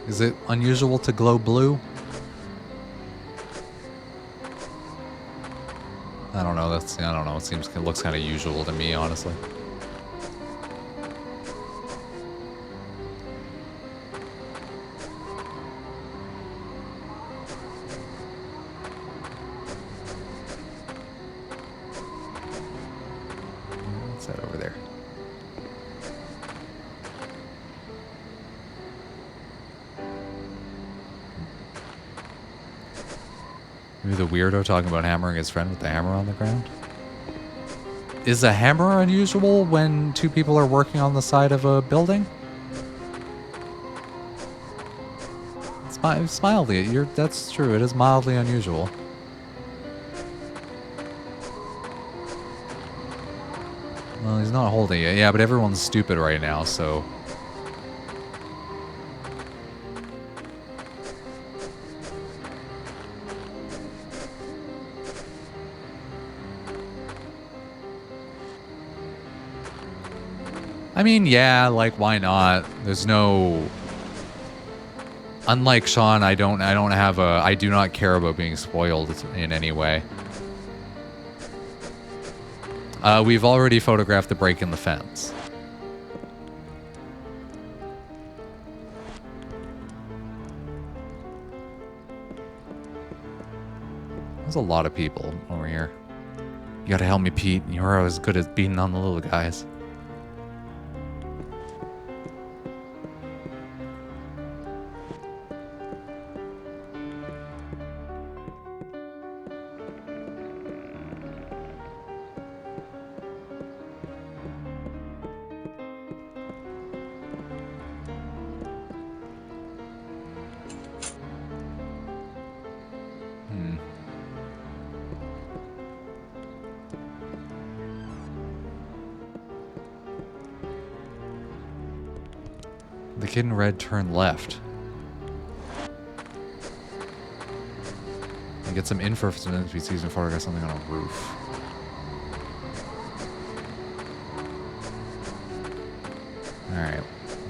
[SPEAKER 1] Is it unusual to glow blue? I don't know. I don't know. It looks kind of usual to me, honestly. What's that over there? Maybe the weirdo talking about hammering his friend with the hammer on the ground? Is a hammer unusual when two people are working on the side of a building? It's mildly. That's true. It is mildly unusual. Well, he's not holding it. Yeah, but everyone's stupid right now, so... I mean, yeah, like, why not? There's no... Unlike Sean, I do not care about being spoiled in any way. We've already photographed the break in the fence. There's a lot of people over here. You gotta help me, Pete. You're always good at beating on the little guys. The kid in red turned left. And get some info from NPCs and photograph something on a roof. Alright.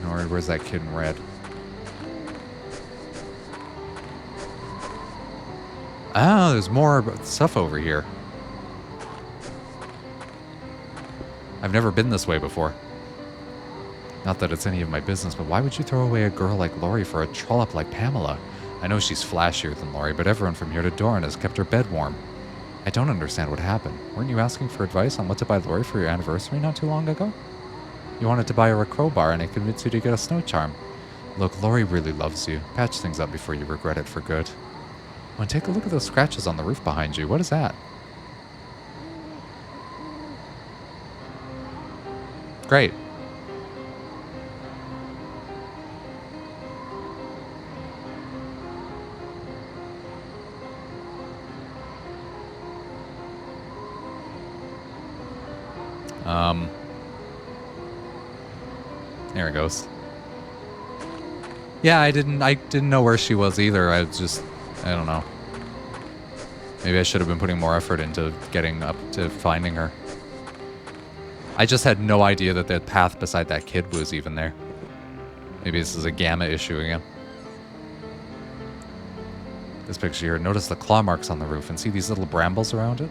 [SPEAKER 1] Nori, where's that kid in red? Oh, there's more stuff over here. I've never been this way before. Not that it's any of my business, but why would you throw away a girl like Lori for a trollop like Pamela? I know she's flashier than Lori, but everyone from here to Doran has kept her bed warm. I don't understand what happened. Weren't you asking for advice on what to buy Lori for your anniversary not too long ago? You wanted to buy her a crowbar and I convinced you to get a snow charm. Look, Lori really loves you. Patch things up before you regret it for good. Well, take a look at those scratches on the roof behind you. What is that? Great. There it goes. Yeah, I didn't know where she was either. I don't know. Maybe I should have been putting more effort into getting up to finding her. I just had no idea that the path beside that kid was even there. Maybe this is a gamma issue again. This picture here, notice the claw marks on the roof and see these little brambles around it?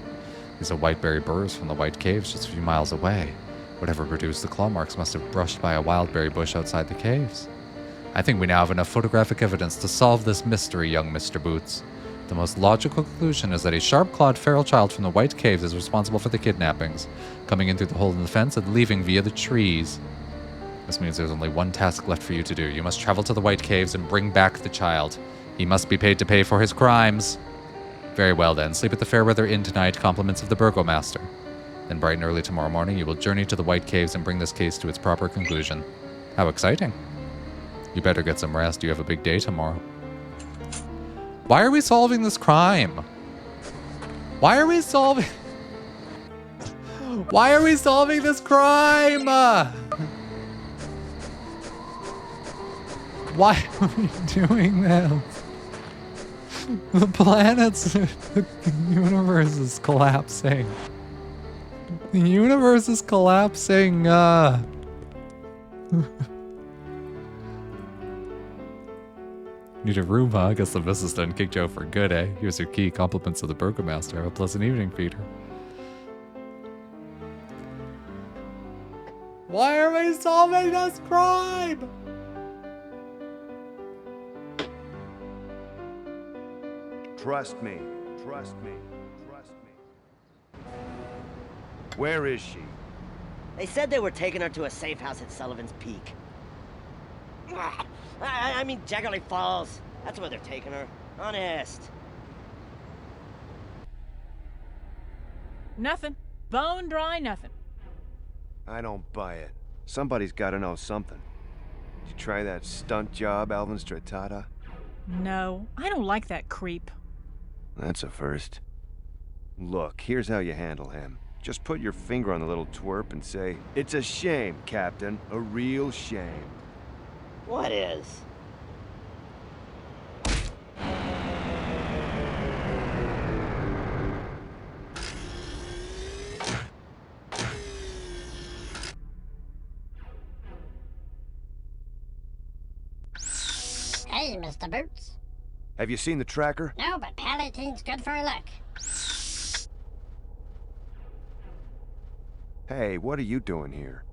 [SPEAKER 1] These are whiteberry burrs from the White Caves just a few miles away. Whatever produced the claw marks must have brushed by a wildberry bush outside the caves. I think we now have enough photographic evidence to solve this mystery, young Mr. Boots. The most logical conclusion is that a sharp-clawed feral child from the White Caves is responsible for the kidnappings, coming in through the hole in the fence and leaving via the trees. This means there's only one task left for you to do. You must travel to the White Caves and bring back the child. He must be paid to pay for his crimes. Very well then, sleep at the Fairweather Inn tonight, compliments of the Burgomaster. Then bright and early tomorrow morning, you will journey to the White Caves and bring this case to its proper conclusion. How exciting. You better get some rest. You have a big day tomorrow. Why are we solving this crime? Why are we solving... Why are we solving this crime? Why are we doing this? The planets... The universe is collapsing. The universe is collapsing. Need a room, huh? I guess the business done kicked you out for good, eh? Here's your key. Compliments of the Burgomaster. Have a pleasant evening, Peter. Why are we solving this crime?
[SPEAKER 2] Trust me. Trust me. Trust me. Where is she?
[SPEAKER 7] They said they were taking her to a safe house at Sullivan's Peak. I mean Jaggerly Falls. That's where they're taking her. Honest.
[SPEAKER 8] Nothing. Bone dry nothing.
[SPEAKER 2] I don't buy it. Somebody's got to know something. Did you try that stunt job, Alvin Stratata?
[SPEAKER 8] No, I don't like that creep.
[SPEAKER 2] That's a first. Look, here's how you handle him. Just put your finger on the little twerp and say, "It's a shame, Captain. A real shame."
[SPEAKER 7] What is?
[SPEAKER 9] Hey, Mr. Boots.
[SPEAKER 2] Have you seen the tracker?
[SPEAKER 9] No, but Palatine's good for a look.
[SPEAKER 2] Hey, what are you doing here?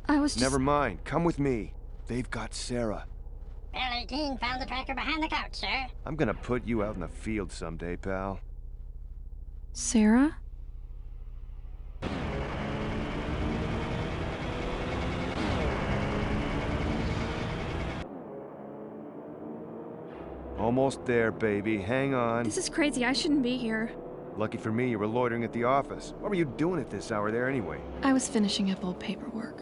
[SPEAKER 8] I was just...
[SPEAKER 2] Never mind. Come with me. They've got Sarah.
[SPEAKER 9] Palatine found the tracker behind the couch, sir.
[SPEAKER 2] I'm gonna put you out in the field someday, pal.
[SPEAKER 8] Sarah?
[SPEAKER 2] Almost there, baby. Hang on.
[SPEAKER 10] This is crazy. I shouldn't be here.
[SPEAKER 2] Lucky for me, you were loitering at the office. What were you doing at this hour there anyway?
[SPEAKER 10] I was finishing up old paperwork.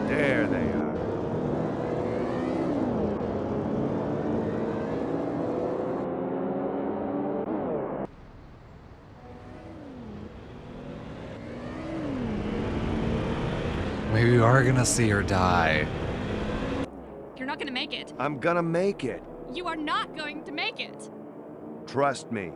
[SPEAKER 2] There they are.
[SPEAKER 1] Maybe we are gonna see her die.
[SPEAKER 10] You're not gonna make it.
[SPEAKER 2] I'm gonna make it.
[SPEAKER 10] You are not going to make it.
[SPEAKER 2] Trust me.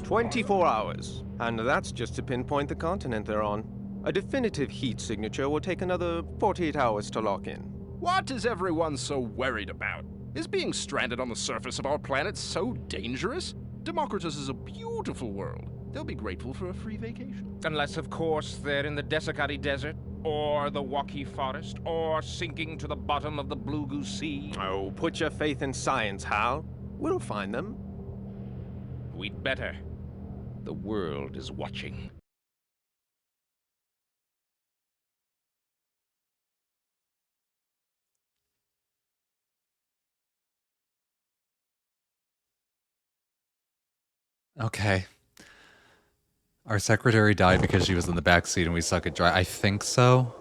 [SPEAKER 11] 24 hours, and that's just to pinpoint the continent they're on. A definitive heat signature will take another 48 hours to lock in.
[SPEAKER 12] What is everyone so worried about? Is being stranded on the surface of our planet so dangerous? Democritus is a beautiful world. They'll be grateful for a free vacation.
[SPEAKER 13] Unless, of course, they're in the Desicati Desert, or the Waki Forest, or sinking to the bottom of the Blue Goose Sea.
[SPEAKER 11] Oh, put your faith in science, Hal. We'll find them.
[SPEAKER 13] We'd better. The world is watching.
[SPEAKER 1] Okay. Our secretary died because she was in the back seat and we suck at drive. I think so.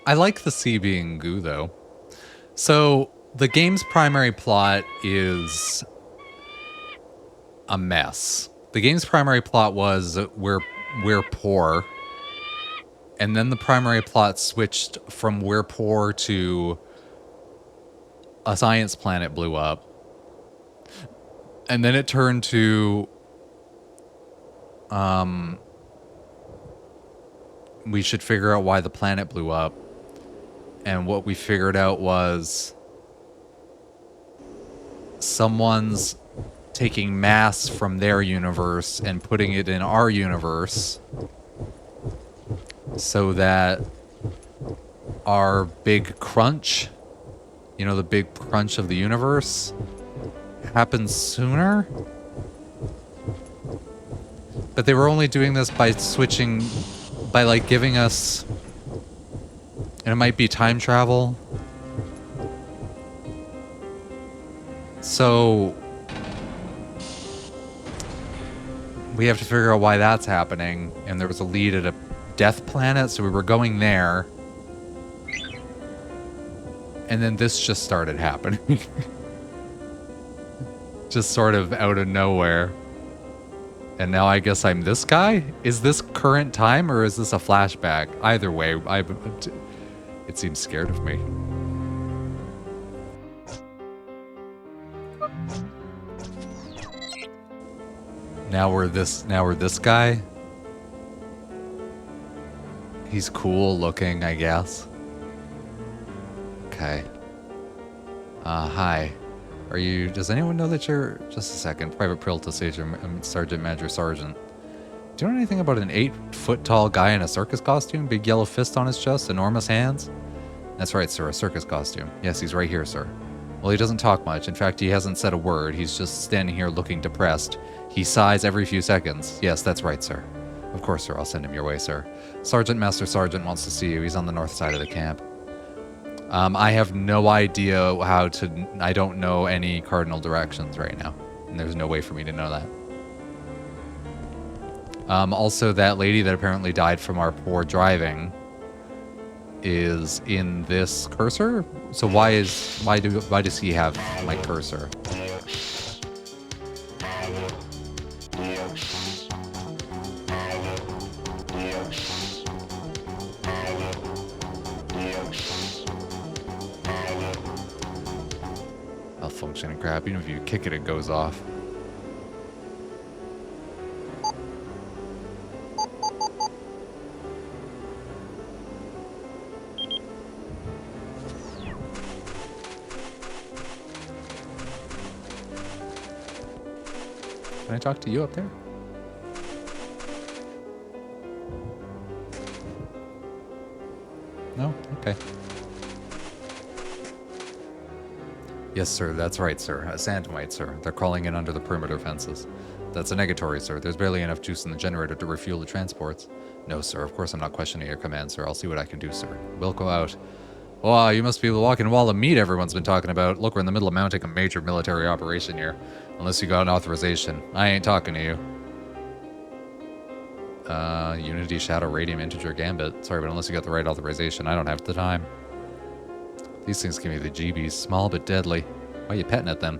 [SPEAKER 1] I like the sea being goo, though. So, the game's primary plot is a mess. The game's primary plot was we're poor. And then the primary plot switched from we're poor to a science planet blew up. And then it turned to we should figure out why the planet blew up. And what we figured out was someone's taking mass from their universe and putting it in our universe so that our big crunch, you know, the big crunch of the universe, happens sooner. But they were only doing this by switching, by like giving us, and it might be time travel. So we have to figure out why that's happening. And there was a lead at a death planet, so we were going there. And then this just started happening. Just sort of out of nowhere. And now I guess I'm this guy? Is this current time or is this a flashback? Either way, it seems scared of me. Now we're this guy. He's cool looking, I guess. Okay. Hi. Are you... Does anyone know that you're... Just a second. Private Prilta, Sergeant Major Sergeant. Do you know anything about an 8-foot-tall guy in a circus costume? Big yellow fist on his chest? Enormous hands? That's right, sir. A circus costume. Yes, he's right here, sir. Well, he doesn't talk much. In fact, he hasn't said a word. He's just standing here looking depressed. He sighs every few seconds. Yes, that's right, sir. Of course, sir. I'll send him your way, sir. Sergeant Master Sergeant wants to see you. He's on the north side of the camp. I have no idea how to... I don't know any cardinal directions right now. And there's no way for me to know that. Also, that lady that apparently died from our poor driving is in this cursor? So why does he have my cursor? Malfunctioning crap. Even if you kick it, it goes off. Can I talk to you up there? No? Okay. Yes, sir, that's right, sir. A Sandmite, sir. They're crawling in under the perimeter fences. That's a negatory, sir. There's barely enough juice in the generator to refuel the transports. No, sir, of course I'm not questioning your command, sir. I'll see what I can do, sir. We'll go out. Wow, you must be the walking wall of meat everyone's been talking about. Look, we're in the middle of mounting a major military operation here. Unless you got an authorization. I ain't talking to you. Unity, Shadow, Radium, Integer, Gambit. Sorry, but unless you got the right authorization, I don't have the time. These things give me the jeebies. Small but deadly. Why are you petting at them?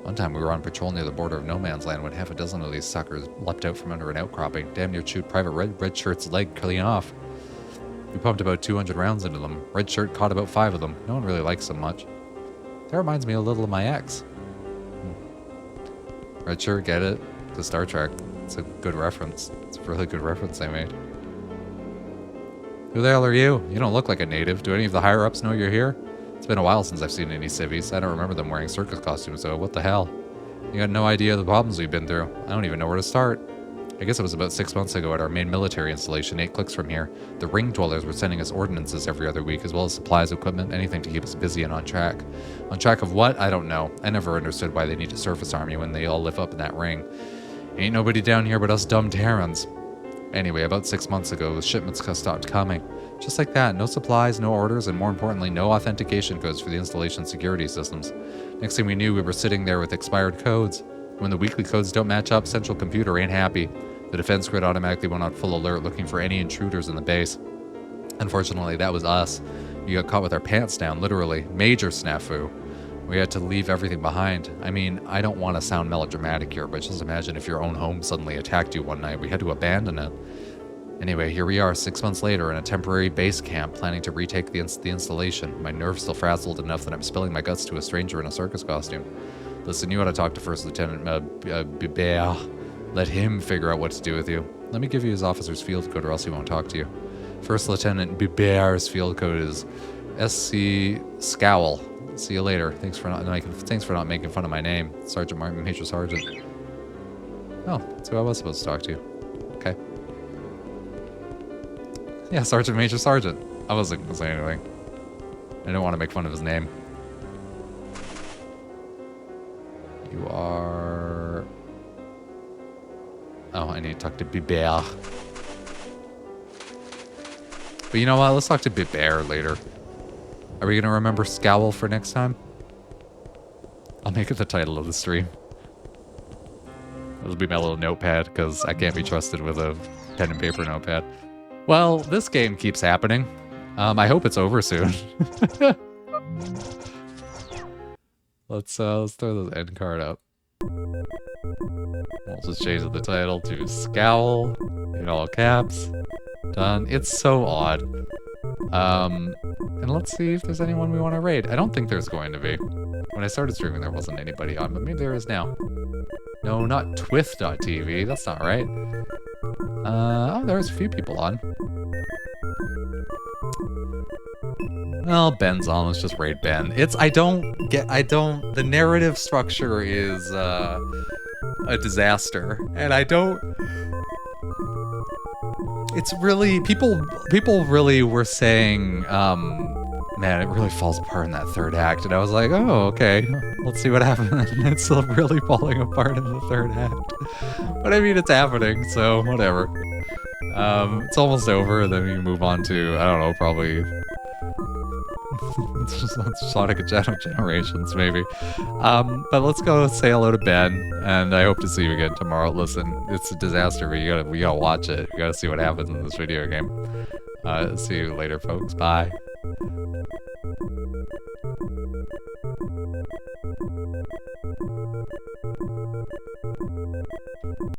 [SPEAKER 1] One time we were on patrol near the border of no man's land when half a dozen of these suckers leapt out from under an outcropping, damn near chewed Private Red Shirt's leg clean off. We pumped about 200 rounds into them. Red Shirt caught about 5 of them. No one really likes them much. That reminds me a little of my ex. Red Shirt, get it? To Star Trek. It's a good reference. It's a really good reference I made. Who the hell are you? You don't look like a native. Do any of the higher-ups know you're here? It's been a while since I've seen any civvies. I don't remember them wearing circus costumes, though. What the hell? You got no idea the problems we've been through. I don't even know where to start. I guess it was about 6 months ago at our main military installation, 8 clicks from here. The ring dwellers were sending us ordinances every other week, as well as supplies, equipment, anything to keep us busy and on track. On track of what? I don't know. I never understood why they need a surface army when they all live up in that ring. Ain't nobody down here but us dumb Terrans. Anyway, about 6 months ago, the shipments stopped coming. Just like that, no supplies, no orders, and more importantly, no authentication codes for the installation security systems. Next thing we knew, we were sitting there with expired codes. When the weekly codes don't match up, Central Computer ain't happy. The defense grid automatically went on full alert looking for any intruders in the base. Unfortunately, that was us. We got caught with our pants down, literally. Major snafu. We had to leave everything behind. I mean, I don't want to sound melodramatic here, but just imagine if your own home suddenly attacked you one night. We had to abandon it. Anyway, here we are 6 months later in a temporary base camp planning to retake the installation. My nerves still frazzled enough that I'm spilling my guts to a stranger in a circus costume. Listen, you ought to talk to First Lieutenant Bibert. Let him figure out what to do with you. Let me give you his officer's field code or else he won't talk to you. First Lieutenant Bibert's field code is SC Scowl. See you later. Thanks for not making fun of my name. Sergeant Martin, Major Sergeant. Oh, that's who I was supposed to talk to. Okay. Yeah, Sergeant Major Sergeant. I wasn't going to say anything. I didn't want to make fun of his name. You are... Oh, I need to talk to Bibert. But you know what? Let's talk to Bibert later. Are we going to remember Scowl for next time? I'll make it the title of the stream. It'll be my little notepad, because I can't be trusted with a pen and paper notepad. Well, this game keeps happening. I hope it's over soon. Let's throw the end card up. We'll just change the title to Scowl in all caps. Done. It's so odd. And let's see if there's anyone we want to raid. I don't think there's going to be. When I started streaming, there wasn't anybody on, but maybe there is now. No, not twith.tv. That's not right. Oh, there's a few people on. Well, Ben's on. Let's just raid Ben. The narrative structure is, a disaster. And it's really, people really were saying, man, it really falls apart in that third act. And I was like, oh, okay, let's see what happens. It's still really falling apart in the third act. But I mean, it's happening, so whatever. It's almost over, then we move on to, I don't know, probably Sonic Generations, maybe. But let's go say hello to Ben, and I hope to see you again tomorrow. Listen, it's a disaster, but we gotta watch it. You gotta see what happens in this video game. See you later, folks. Bye.